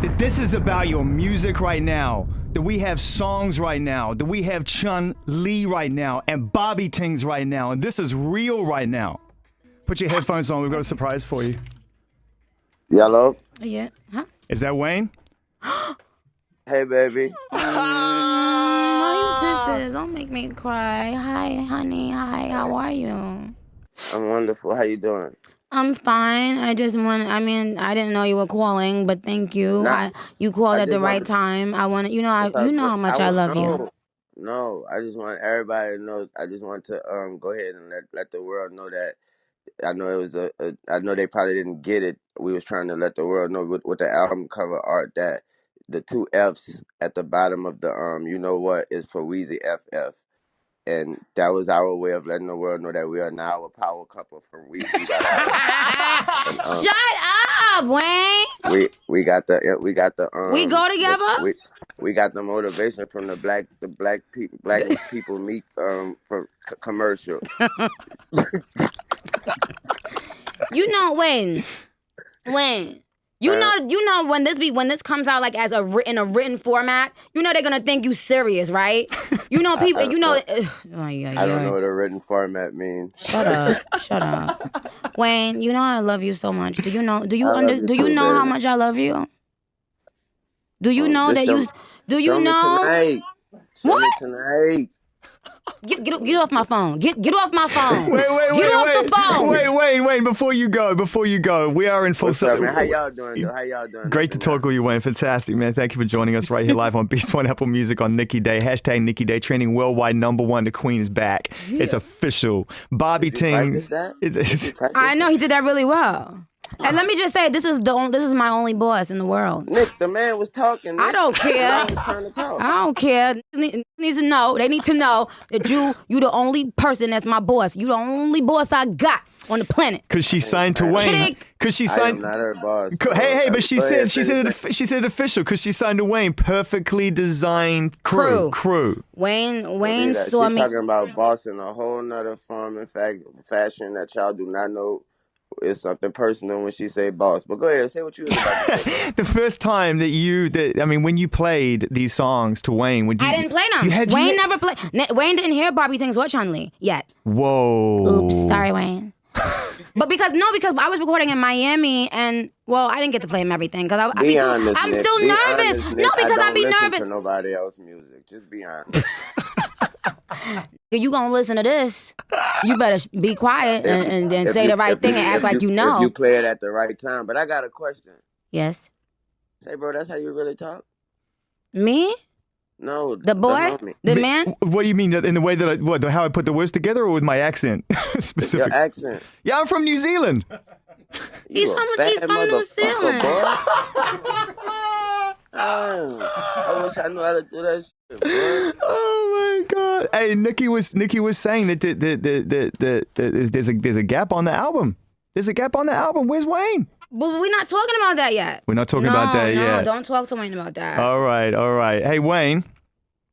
S1: That this is about your music right now. That we have songs right now. That we have Chun-Li right now and Bobby Tings right now. And this is real right now. Put your headphones on. We've got a surprise for you.
S4: Hello?
S2: Yeah. Huh?
S1: Is that Wayne?
S4: Hey, baby.
S2: Why you did this? Don't make me cry. Hi, honey. Hi, how are you?
S4: I'm wonderful. How you doing?
S2: I'm fine. I didn't know you were calling, but thank you.
S4: Nah,
S2: you called
S4: I
S2: at the
S4: just
S2: right
S4: wanted-
S2: time. You know how much I love you.
S4: No, I just want everybody to know. I just want to go ahead and let the world know that I know it was I know they probably didn't get it. We was trying to let the world know with the album cover art that the 2 F's at the bottom of the you know what is for Weezy FF. And that was our way of letting the world know that we are now a power couple from we got and,
S2: Shut up, Wayne.
S4: we got the
S2: We go together?
S4: we got the motivation from the black people meet from commercial.
S2: You know, Wayne. You know when this comes out like in a written format, you know they're gonna think you serious, right? You know people.
S4: I don't know
S2: I
S4: what a written format means.
S2: Shut up, Wayne. You know I love you so much. Do you know? Do you know how
S4: baby.
S2: much I love you? Do you know that you? Do you
S4: Show
S2: know?
S4: me tonight. Show me tonight.
S2: Get off my phone. Get off my phone.
S1: Wait,
S2: Get off the phone.
S1: Wait, before you go, we are in full
S4: What's up, man? How y'all doing, though? How y'all doing?
S1: Great to talk with you, Wayne. Fantastic, man. Thank you for joining us right here live on Beast One Apple Music on Nicki Day. Hashtag Nicki Day, trending worldwide #1. The Queen is back. Yeah. It's official. Bobby Tings.
S2: I know he did that really well. And let me just say, this is my only boss in the world.
S4: Nick, the man was talking. Nick.
S2: I don't care.
S4: The man was trying to talk.
S2: I don't care. They need to know that you the only person that's my boss. You the only boss I got on the planet.
S1: Because she signed to Wayne. Because she signed.
S4: I am not her boss.
S1: Hey, but she said it official because she signed to Wayne. Perfectly designed crew.
S2: Wayne saw me.
S4: She's talking about boss in a whole nother form and fashion that y'all do not know. It's something personal when she say boss. But go ahead, say what you was about to say.
S1: The first time when you played these songs to Wayne,
S2: I didn't play them. Wayne never played. Wayne didn't hear Bobby Tings or Chun-Li yet.
S1: Whoa.
S2: Oops, sorry, Wayne. But because I was recording in Miami and I didn't get to play him everything because I'm still nervous.
S4: Honest,
S2: no, because I'd be
S4: nervous.
S2: nervous.
S4: To nobody else's music. Just be honest.
S2: If you gonna listen to this, you better be quiet and say the right thing and act like you know.
S4: If you play it at the right time. But I got a question.
S2: Yes.
S4: Say, bro, that's how you really talk?
S2: Me?
S4: No.
S2: The boy? The man?
S1: What do you mean? In the way that how I put the words together or with my accent? Specific.
S4: Your accent.
S1: Yeah, I'm from New Zealand.
S2: He's from New Zealand.
S4: I wish I knew how to do that shit, bro.
S1: Oh my God! Hey, Nicki was saying that there's a gap on the album. There's a gap on the album. Where's Wayne?
S2: But we're not talking about that yet.
S1: We're not talking about that yet.
S2: No, don't talk to Wayne about that.
S1: All right. Hey, Wayne.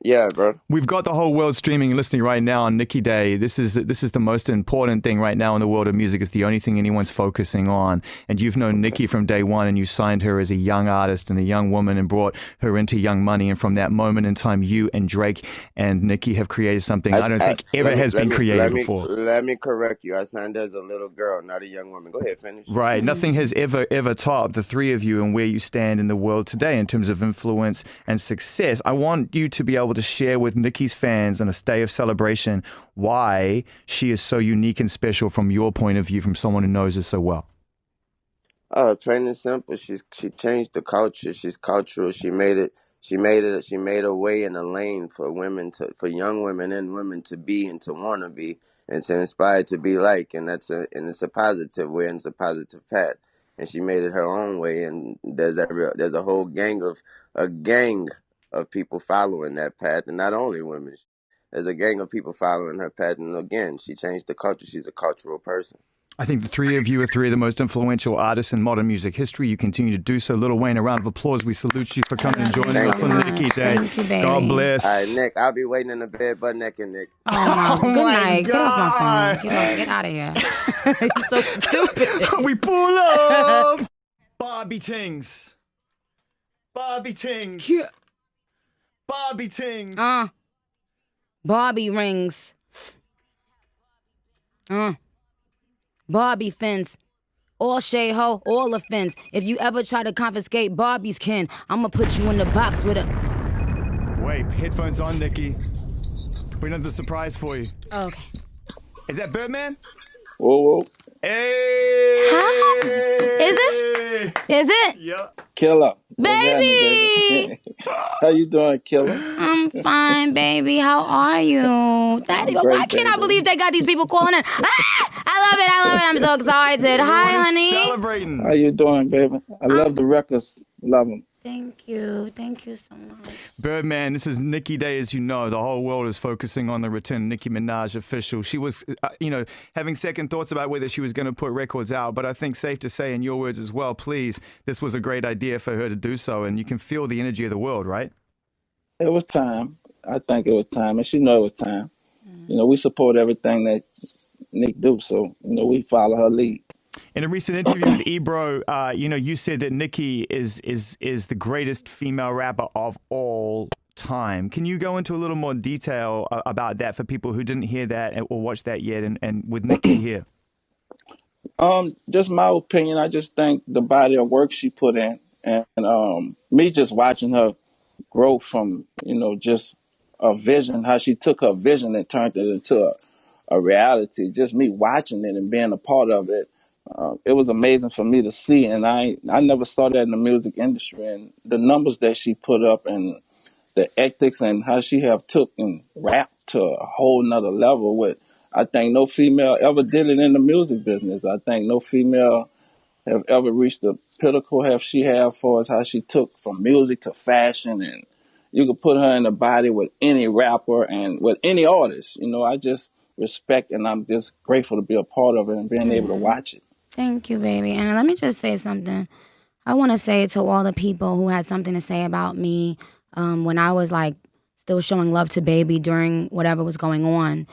S4: Yeah, bro.
S1: We've got the whole world streaming and listening right now on Nicki Day. This is the most important thing right now in the world of music. It's the only thing anyone's focusing on. And you've known Nicki from day one, and you signed her as a young artist and a young woman and brought her into Young Money. And from that moment in time, you and Drake and Nicki have created something I don't think ever has been created before.
S4: Let me correct you. I signed her as a little girl, not a young woman. Go ahead, finish.
S1: Right. Nothing has ever topped the three of you and where you stand in the world today in terms of influence and success. I want you to be able to share with Nicki's fans on a day of celebration why she is so unique and special from your point of view, from someone who knows her so well.
S4: Plain and simple. She changed the culture. She's cultural. She made a way and a lane for young women and women to be and to want to be and to inspire to be like. And it's a positive way and it's a positive path. and she made it her own way. And there's a whole gang of people following that path, and not only women. There's a gang of people following her path, and again, she changed the culture. She's a cultural person.
S1: I think the three of you are three of the most influential artists in modern music history. You continue to do so. Lil Wayne, a round of applause. We salute you for coming and joining us on the Nicki Day.
S2: Thank you, baby.
S1: God bless.
S4: All right, Nick, I'll be waiting in the bed, butt naked, Nick.
S2: Oh, my
S1: Oh
S2: good
S1: my
S2: night. Get off my
S1: God.
S2: phone. Get out of here. You're so stupid.
S1: We pull up. Barbie Tings. Barbie Tings.
S2: Yeah.
S1: Barbie Tings.
S2: Barbie rings. Barbie fins. All shade ho, all offense. If you ever try to confiscate Barbie's kin, I'ma put you in the box with a...
S1: Wait, headphones on, Nicki. We have the surprise for you.
S2: Okay.
S1: Is that Birdman?
S5: Whoa, whoa.
S1: Hey!
S2: Hi. Is it? Is it?
S1: Yeah.
S5: Killer. What's
S2: Baby!
S5: happening, baby? How you doing, Killer?
S2: I'm fine, baby. How are you? Daddy,
S5: I'm
S2: why
S5: great,
S2: can't I
S5: baby.
S2: believe they got these people calling in? I love it. I'm so excited. Hi,
S1: We're
S2: honey.
S1: celebrating.
S5: How you doing, baby? I love the records. Love them.
S2: Thank you. Thank you so much.
S1: Birdman, this is Nicki Day, as you know. The whole world is focusing on the return of Nicki Minaj official. She was, having second thoughts about whether she was going to put records out, but I think safe to say, in your words as well, please, this was a great idea for her to do so, and you can feel the energy of the world, right?
S5: It was time. I think it was time, and she know it was time. We support everything that Nick do, so we follow her lead.
S1: In a recent interview with Ebro, you said that Nicki is the greatest female rapper of all time. Can you go into a little more detail about that for people who didn't hear that or watch that yet, and with Nicki here?
S5: Just my opinion. I just think the body of work she put in, and me just watching her grow from just a vision, how she took her vision and turned it into a reality. Just me watching it and being a part of it. It was amazing for me to see, and I never saw that in the music industry. And the numbers that she put up, and the ethics, and how she have took and rapped to a whole nother level. With I think no female ever did it in the music business. I think no female have ever reached the pinnacle have she have for us. How she took from music to fashion, and you could put her in the body with any rapper and with any artist. I just respect, and I'm just grateful to be a part of it and being able to watch it.
S2: Thank you, baby. And let me just say something. I want to say to all the people who had something to say about me when I was still showing love to baby during whatever was going on.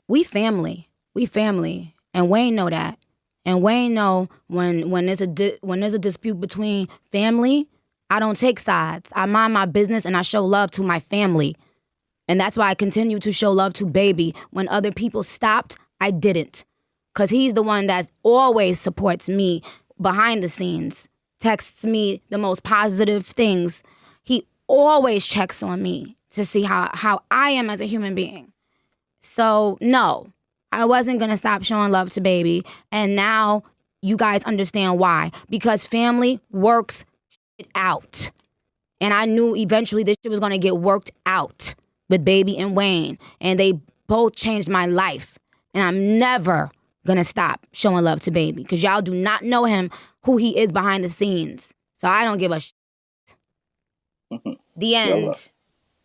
S2: We family. We family. And Wayne know that. And Wayne know when there's a dispute between family, I don't take sides. I mind my business and I show love to my family. And that's why I continue to show love to baby. When other people stopped, I didn't. Because he's the one that always supports me behind the scenes, texts me the most positive things. He always checks on me to see how I am as a human being. So, no, I wasn't going to stop showing love to baby. And now you guys understand why. Because family works it out. And I knew eventually this shit was going to get worked out with baby and Wayne. And they both changed my life. And I'm never gonna stop showing love to baby because y'all do not know him, who he is behind the scenes. So I don't give a shit. The end.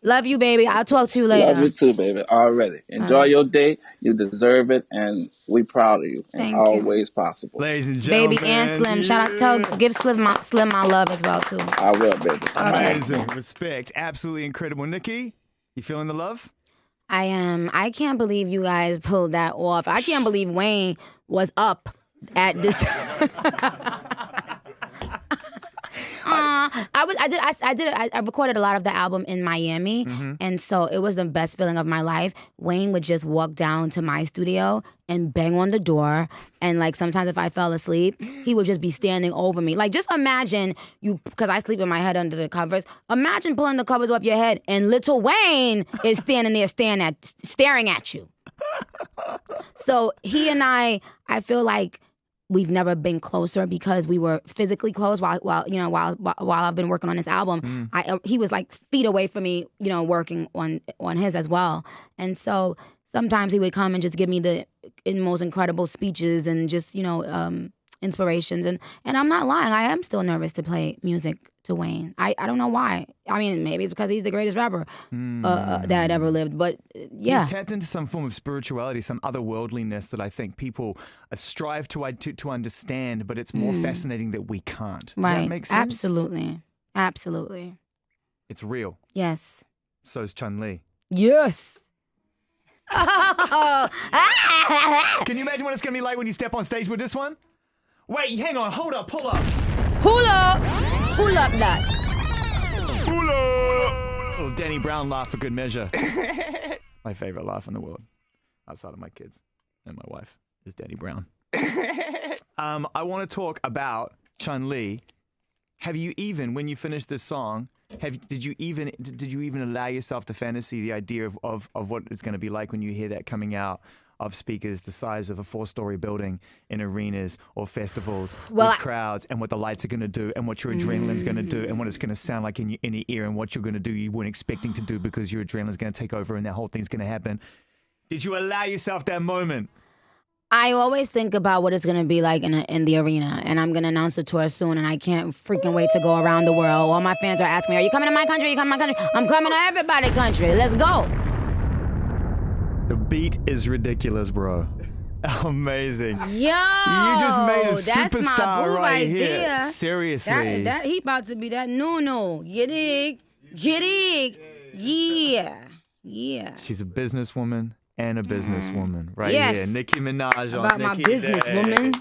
S2: Love you, baby. I'll talk to you later.
S5: Love you too, baby. Already. Enjoy your day. You deserve it, and we proud of you.
S2: Thank
S5: and
S2: you.
S5: always possible.
S1: Ladies and gentlemen.
S2: Baby and Slim. Shout out, give Slim my love as well too.
S5: I will, baby.
S1: Amazing. Respect. Absolutely incredible. Nicki, you feeling the love?
S2: I am. I can't believe you guys pulled that off. I can't believe Wayne was up at this. I recorded a lot of the album in Miami, and so it was the best feeling of my life. Wayne would just walk down to my studio and bang on the door, and sometimes if I fell asleep, he would just be standing over me. Just imagine because I sleep with my head under the covers. Imagine pulling the covers off your head, and little Wayne is standing there staring at you. So he and I feel like we've never been closer because we were physically close while I've been working on this album. He was feet away from me, working on his as well. And so sometimes he would come and just give me the most incredible speeches and just, inspirations. And I'm not lying. I am still nervous to play music to Wayne. I don't know why. I mean, maybe it's because he's the greatest rapper that ever lived. But yeah.
S1: He's tapped into some form of spirituality, some otherworldliness that I think people strive to understand, but it's more fascinating that we can't. Does that make sense?
S2: Absolutely. Absolutely.
S1: It's real.
S2: Yes.
S1: So is Chun-Li.
S2: Yes.
S1: Can you imagine what it's going to be like when you step on stage with this one? Wait, hang on, hold up, pull up.
S2: Pull up. Pull up that.
S1: Pull up. Little Danny Brown laugh for good measure. My favorite laugh in the world, outside of my kids and my wife, is Danny Brown. I want to talk about Chun-Li. Have you even, when you finish this song, did you even allow yourself the fantasy, the idea of what it's going to be like when you hear that coming out of speakers the size of a 4-story building in arenas or festivals with crowds, and what the lights are going to do, and what your adrenaline's going to do, and what it's going to sound like in your ear, and what you're going to do you weren't expecting to do because your adrenaline's going to take over and that whole thing's going to happen? Did you allow yourself that moment?
S2: I always think about what it's going to be like in the arena, and I'm going to announce the tour soon, and I can't freaking wait to go around the world. All my fans are asking me, are you coming to my country? Are you coming to my country? I'm coming to everybody's country. Let's go.
S1: The beat is ridiculous, bro. Amazing.
S2: Yo,
S1: you just made a superstar right here.
S2: there.
S1: Seriously.
S2: That he about to be that no. Get it. Yeah.
S1: She's a businesswoman and a businesswoman right
S2: Yes.
S1: here. Nicki Minaj on
S2: About my
S1: Nicki
S2: businesswoman.
S1: Day.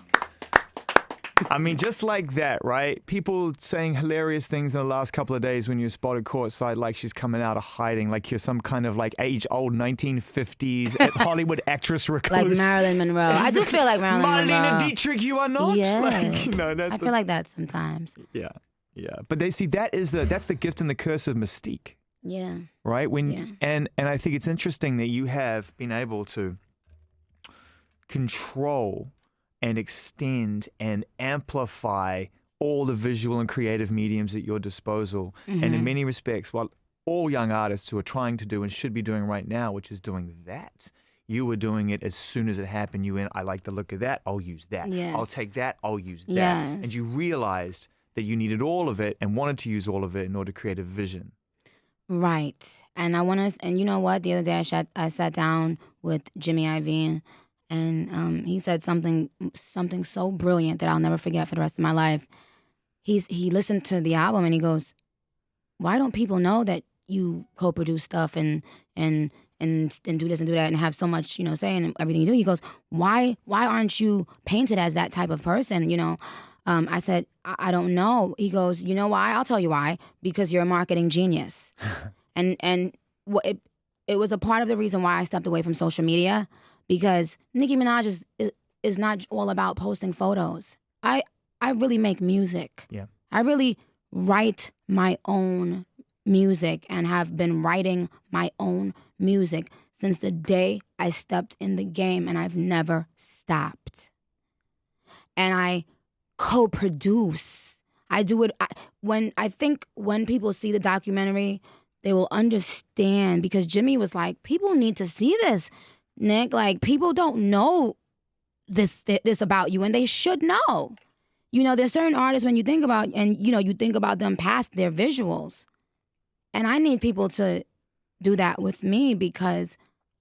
S1: I mean, just like that, right? People saying hilarious things in the last couple of days when you were spotted courtside, like she's coming out of hiding, like you're some kind of like age-old 1950s Hollywood actress recluse.
S2: Like Marilyn Monroe. I do feel like Marilyn Monroe.
S1: Marlene Dietrich, you are not?
S2: Yes.
S1: Like,
S2: I feel like that sometimes.
S1: Yeah. But they see that's the gift and the curse of mystique.
S2: Yeah.
S1: Right? And I think it's interesting that you have been able to control and extend and amplify all the visual and creative mediums at your disposal. And in many respects, what all young artists who are trying to do and should be doing right now, which is doing that, you were doing it as soon as it happened. You went, I like the look of that, I'll use that.
S2: Yes.
S1: I'll take that, I'll use that.
S2: Yes.
S1: And you realized that you needed all of it and wanted to use all of it in order to create a vision.
S2: Right. And and you know what? The other day I sat down with Jimmy Iovine, and he said something so brilliant that I'll never forget for the rest of my life. He listened to the album and he goes, why don't people know that you co-produce stuff and do this and do that and have so much, say in everything you do? He goes, why aren't you painted as that type of person, I said, I don't know. He goes, you know why? I'll tell you why. Because you're a marketing genius. and it was a part of the reason why I stepped away from social media, because Nicki Minaj is not all about posting photos. I really make music.
S1: Yeah.
S2: I really write my own music and have been writing my own music since the day I stepped in the game, and I've never stopped. And I co-produce. I do it when people see the documentary, they will understand, because Jimmy was like, people need to see this, Nick. Like, people don't know this about you, and they should know. There's certain artists when you think about, and you think about them past their visuals. And I need people to do that with me, because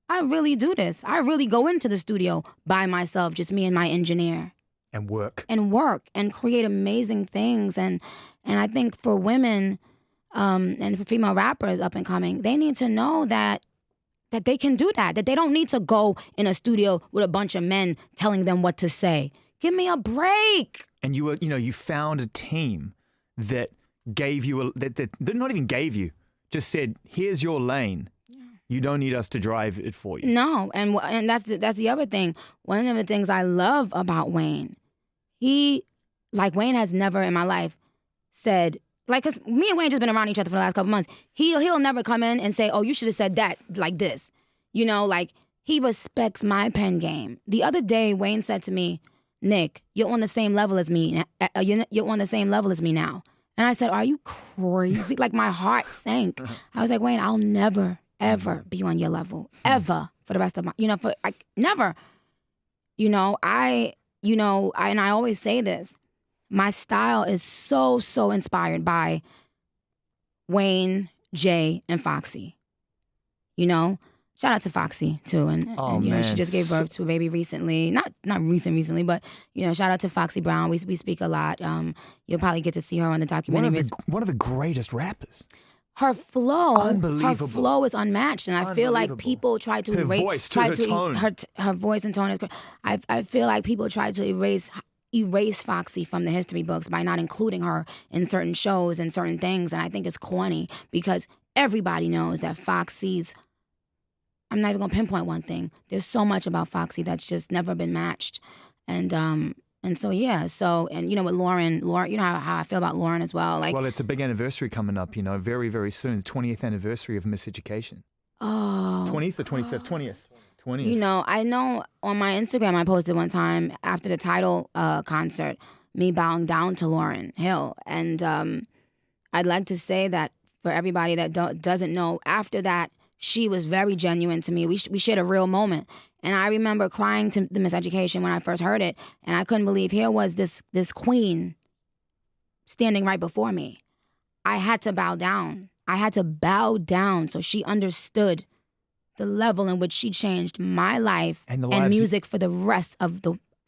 S2: I really do this. I really go into the studio by myself, just me and my engineer.
S1: And work
S2: And create amazing things. And I think for women and for female rappers up and coming, they need to know that they can do that they don't need to go in a studio with a bunch of men telling them what to say. Give me a break.
S1: And you found a team that gave you that not even gave you, just said, here's your lane. You don't need us to drive it for you.
S2: No, and that's the other thing. One of the things I love about Wayne, Wayne has never in my life said, because me and Wayne just been around each other for the last couple months. He'll never come in and say, oh, you should have said that like this. He respects my pen game. The other day, Wayne said to me, Nick, you're on the same level as me. You're on the same level as me now. And I said, are you crazy? My heart sank. I was like, Wayne, I'll never, ever be on your level, ever, for the rest of my, never. you know, and I always say this, my style is so inspired by Wayne, Jay, and Foxy. You know, shout out to Foxy too, and you know, she just gave birth to a baby recently. Not recently, but you know, shout out to Foxy Brown. We speak a lot. You'll probably get to see her on the documentary.
S1: One of the greatest rappers.
S2: Her flow,
S1: Unbelievable.
S2: her flow is unmatched, and I feel like people try to
S1: her voice, her tone.
S2: Her voice and tone is. I feel like people try to erase Foxy from the history books by not including her in certain shows and certain things, and I think it's corny because everybody knows that Foxy's. I'm not even gonna pinpoint one thing. There's so much about Foxy that's just never been matched, and so yeah. So and you know with Lauren, you know how I feel about Lauren as well. Like,
S1: well, it's a big anniversary coming up. You know, very very soon, the 20th anniversary of Miseducation.
S2: Oh,
S1: 20th or 25th, 20th. 20th.
S2: You know, I know on my Instagram I posted one time after the Tidal concert, me bowing down to Lauryn Hill, and I'd like to say that for everybody that doesn't know, after that. She was very genuine to me. We shared a real moment. And I remember crying to the Miseducation when I first heard it. And I couldn't believe here was this queen standing right before me. I had to bow down. So she understood the level in which she changed my life and music for the rest of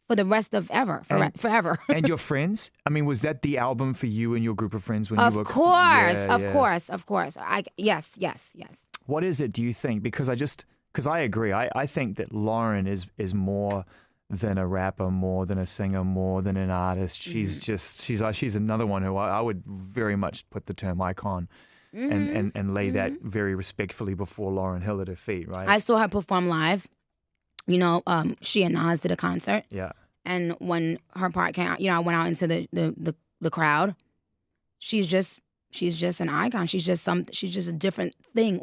S2: forever.
S1: And your friends? I mean, was that the album for you and your group of friends when you were?
S2: Of course. Yes.
S1: What is it, do you think? Because I agree. I think that Lauren is more than a rapper, more than a singer, more than an artist. She's another one who I would very much put the term icon and lay that very respectfully before Lauryn Hill at her feet, right?
S2: I saw her perform live. You know, she and Nas did a concert.
S1: Yeah. And
S2: when her part came out, you know, I went out into the crowd. She's just an icon. She's just a different thing.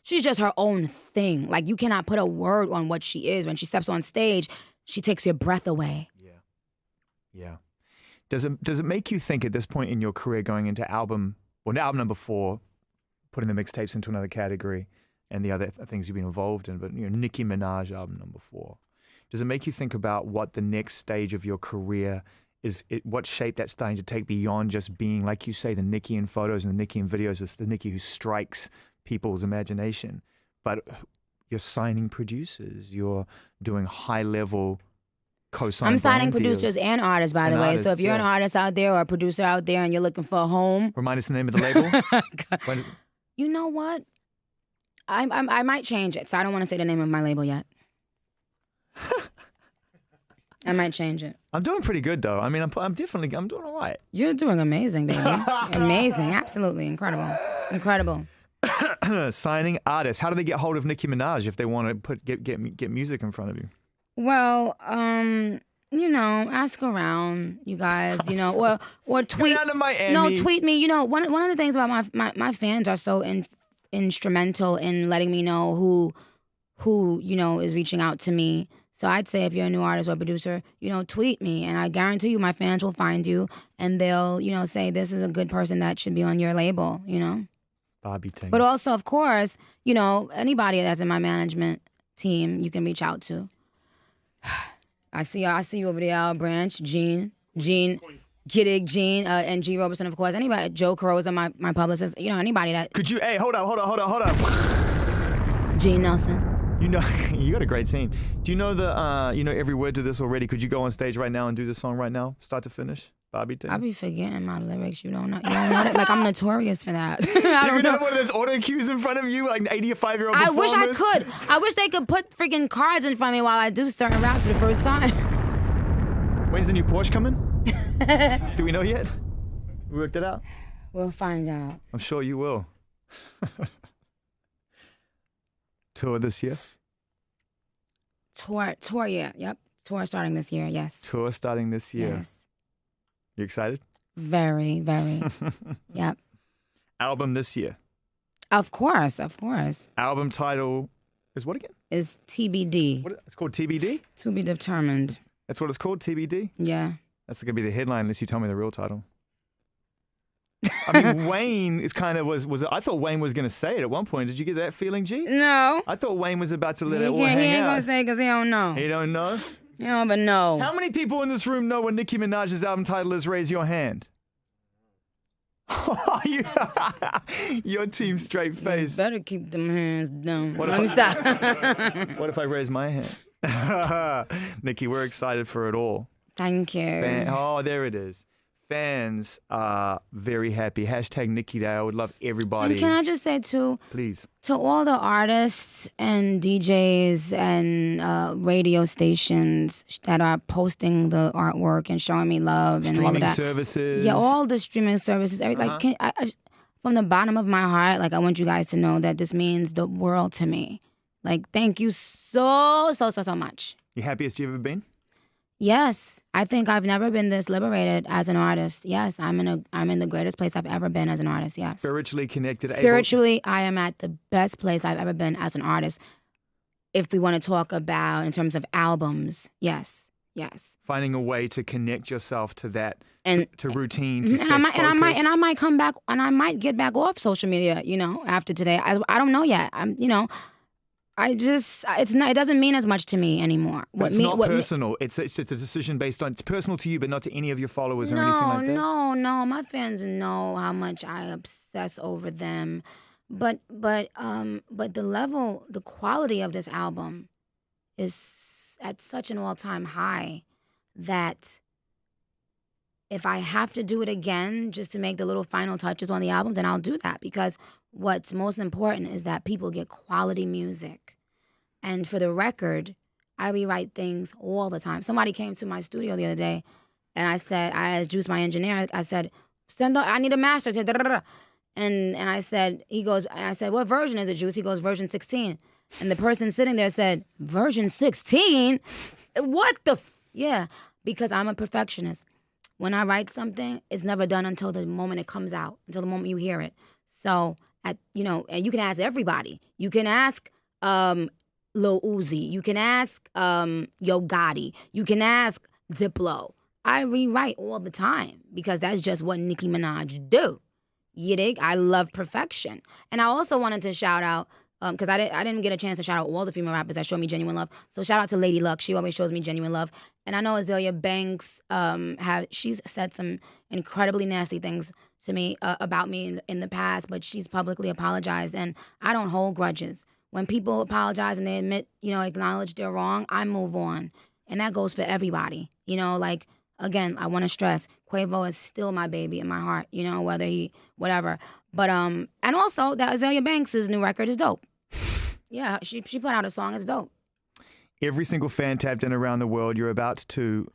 S2: She's just her own thing. Like, you cannot put a word on what she is. When she steps on stage, she takes your breath away.
S1: Yeah. Does it make you think at this point in your career, going into album number 4, putting the mixtapes into another category, and the other things you've been involved in, but you know, Nicki Minaj album number 4, does it make you think about what the next stage of your career is, what shape that's starting to take beyond just being, like you say, the Nicki in photos and the Nicki in videos, is the Nicki who strikes people's imagination, but you're signing producers, you're doing high-level co-sign.
S2: I'm signing producers and artists, by the way. So if you're an artist out there or a producer out there and you're looking for a home,
S1: remind us the name of the label.
S2: You know what? I might change it, so I don't want to say the name of my label yet. I might change it.
S1: I'm doing pretty good though. I mean, I'm doing all right.
S2: You're doing amazing, baby. Amazing, absolutely incredible.
S1: Signing artists. How do they get hold of Nicki Minaj if they want to get music in front of you?
S2: Well, you know, ask around, you guys. You know, or tweet.
S1: Go down to Miami.
S2: No, tweet me. You know, one of the things about my fans are so instrumental in letting me know who you know is reaching out to me. So I'd say if you're a new artist or producer, you know, tweet me, and I guarantee you my fans will find you, and they'll, you know, say this is a good person that should be on your label, you know.
S1: Bobby Ting.
S2: But also, of course, you know, anybody that's in my management team, you can reach out to. I see you over there, Al Branch, Gene, Giddig, Gene, and G. Robertson, of course. Anybody, Joe Carosa, my publicist, you know, anybody that.
S1: Could you, hey, hold up.
S2: Gene Nelson.
S1: You know, you got a great team. Do you know you know every word to this already? Could you go on stage right now and do this song right now, start to finish? Bobby Ting.
S2: I be forgetting my lyrics. You don't know that? Like, I'm notorious for that.
S1: I don't know. One of those auto cues in front of you, like 85-year-old
S2: I wish I could. I wish they could put freaking cards in front of me while I do certain raps for the first time.
S1: When's the new Porsche coming? Do we know yet? We worked it out?
S2: We'll find out.
S1: I'm sure you will. Tour this year?
S2: Tour, yeah. Yep. Tour starting this year, yes.
S1: Tour starting this year.
S2: Yes.
S1: You excited?
S2: Very, very. Yep.
S1: Album this year?
S2: Of course.
S1: Album title is what again?
S2: Is TBD.
S1: It's called TBD?
S2: To be determined.
S1: That's what it's called, TBD?
S2: Yeah.
S1: That's going to be the headline unless you tell me the real title. I mean, Wayne is kind of was. I thought Wayne was going to say it at one point. Did you get that feeling, G?
S2: No.
S1: I thought Wayne was about to let it all
S2: He
S1: hang
S2: ain't
S1: out.
S2: going to say because he don't know.
S1: He don't know?
S2: You don't even know.
S1: How many people in this room know what Nicki Minaj's album title is? Raise your hand. Your team straight face.
S2: You better keep them hands down.
S1: What
S2: Let me stop.
S1: What if I raise my hand? Nicki, we're excited for it all.
S2: Thank you.
S1: Oh, there it is. Fans are very happy. Hashtag Nicki Day. I would love everybody.
S2: And can I just say too,
S1: Please.
S2: to all the artists and DJs and radio stations that are posting the artwork and showing me love and all of that.
S1: Streaming services.
S2: Yeah, all the streaming services. Like, from the bottom of my heart, like, I want you guys to know that this means the world to me. Like, thank you so much.
S1: You happiest you've ever been?
S2: Yes, I think I've never been this liberated as an artist. Yes, I'm in the greatest place I've ever been as an artist. Yes,
S1: Spiritually connected.
S2: Spiritually, I am at the best place I've ever been as an artist. If we want to talk about in terms of albums, yes.
S1: Finding a way to connect yourself to that,
S2: And
S1: to routine, to stay
S2: and I
S1: focused.
S2: might come back and I might get back off social media. After today, I don't know yet. It doesn't mean as much to me anymore.
S1: It's not personal. It's a decision based on, it's personal to you, but not to any of your followers or anything like that.
S2: No. My fans know how much I obsess over them, but the level, the quality of this album is at such an all-time high that if I have to do it again just to make the little final touches on the album, then I'll do that, because what's most important is that people get quality music. And for the record, I rewrite things all the time. Somebody came to my studio the other day, and I asked Juice, my engineer, I said, I need a master. Said, and I said, what version is it, Juice? He goes, version 16. And the person sitting there said, version 16? What the? Yeah, because I'm a perfectionist. When I write something, it's never done until the moment it comes out, until the moment you hear it. So, and you can ask everybody. You can ask Lil Uzi. You can ask Yo Gotti. You can ask Diplo. I rewrite all the time because that's just what Nicki Minaj do. You dig? I love perfection. And I also wanted to shout out, because I didn't get a chance to shout out all the female rappers that show me genuine love. So shout out to Lady Luck. She always shows me genuine love. And I know Azalea Banks, she's said some incredibly nasty things to me about me in the past, but she's publicly apologized. And I don't hold grudges. When people apologize and they admit, acknowledge they're wrong, I move on. And that goes for everybody. Again, I want to stress, Quavo is still my baby in my heart, whatever. But, and also that Azalea Banks' new record is dope. Yeah, she put out a song, it's dope.
S1: Every single fan tapped in around the world, we're about to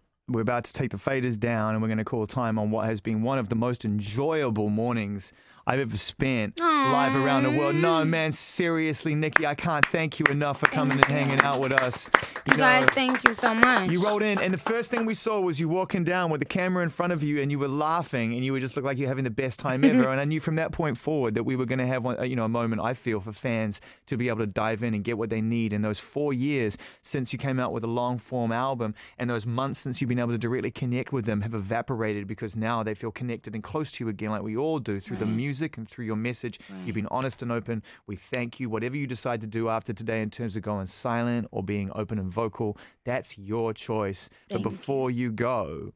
S1: take the faders down, and we're going to call time on what has been one of the most enjoyable mornings I've ever spent live around the world. No, man, seriously, Nicki, I can't thank you enough for coming and hanging out with us.
S2: You guys, thank you so much.
S1: You rolled in, and the first thing we saw was you walking down with the camera in front of you, and you were laughing, and you would just look like you're having the best time ever. And I knew from that point forward that we were going to have a moment, I feel, for fans to be able to dive in and get what they need. In those 4 years since you came out with a long-form album, and those months since you've been able to directly connect with them have evaporated, because now they feel connected and close to you again, like we all do, through the music and through your message. You've been honest and open. We thank you. Whatever you decide to do after today in terms of going silent or being open and vocal, that's your choice. But before you go,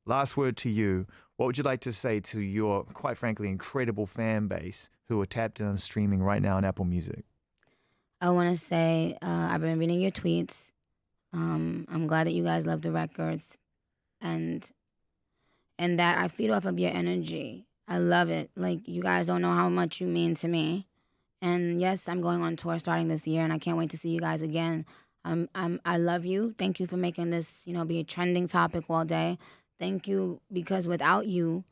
S1: last word to you. What would you like to say to your, quite frankly, incredible fan base who are tapped in on streaming right now on Apple Music?
S2: I want to say I've been reading your tweets. I'm glad that you guys love the records, and that I feed off of your energy. I love it. Like, you guys don't know how much you mean to me. And yes, I'm going on tour starting this year, and I can't wait to see you guys again. I love you. Thank you for making this, be a trending topic all day. Thank you, because without you,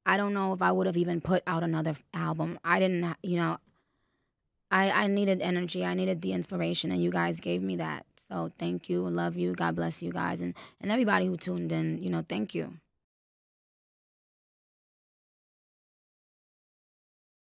S2: I don't know if I would have even put out another album. I didn't, I needed energy. I needed the inspiration, and you guys gave me that. So thank you. Love you. God bless you guys. And everybody who tuned in, thank you.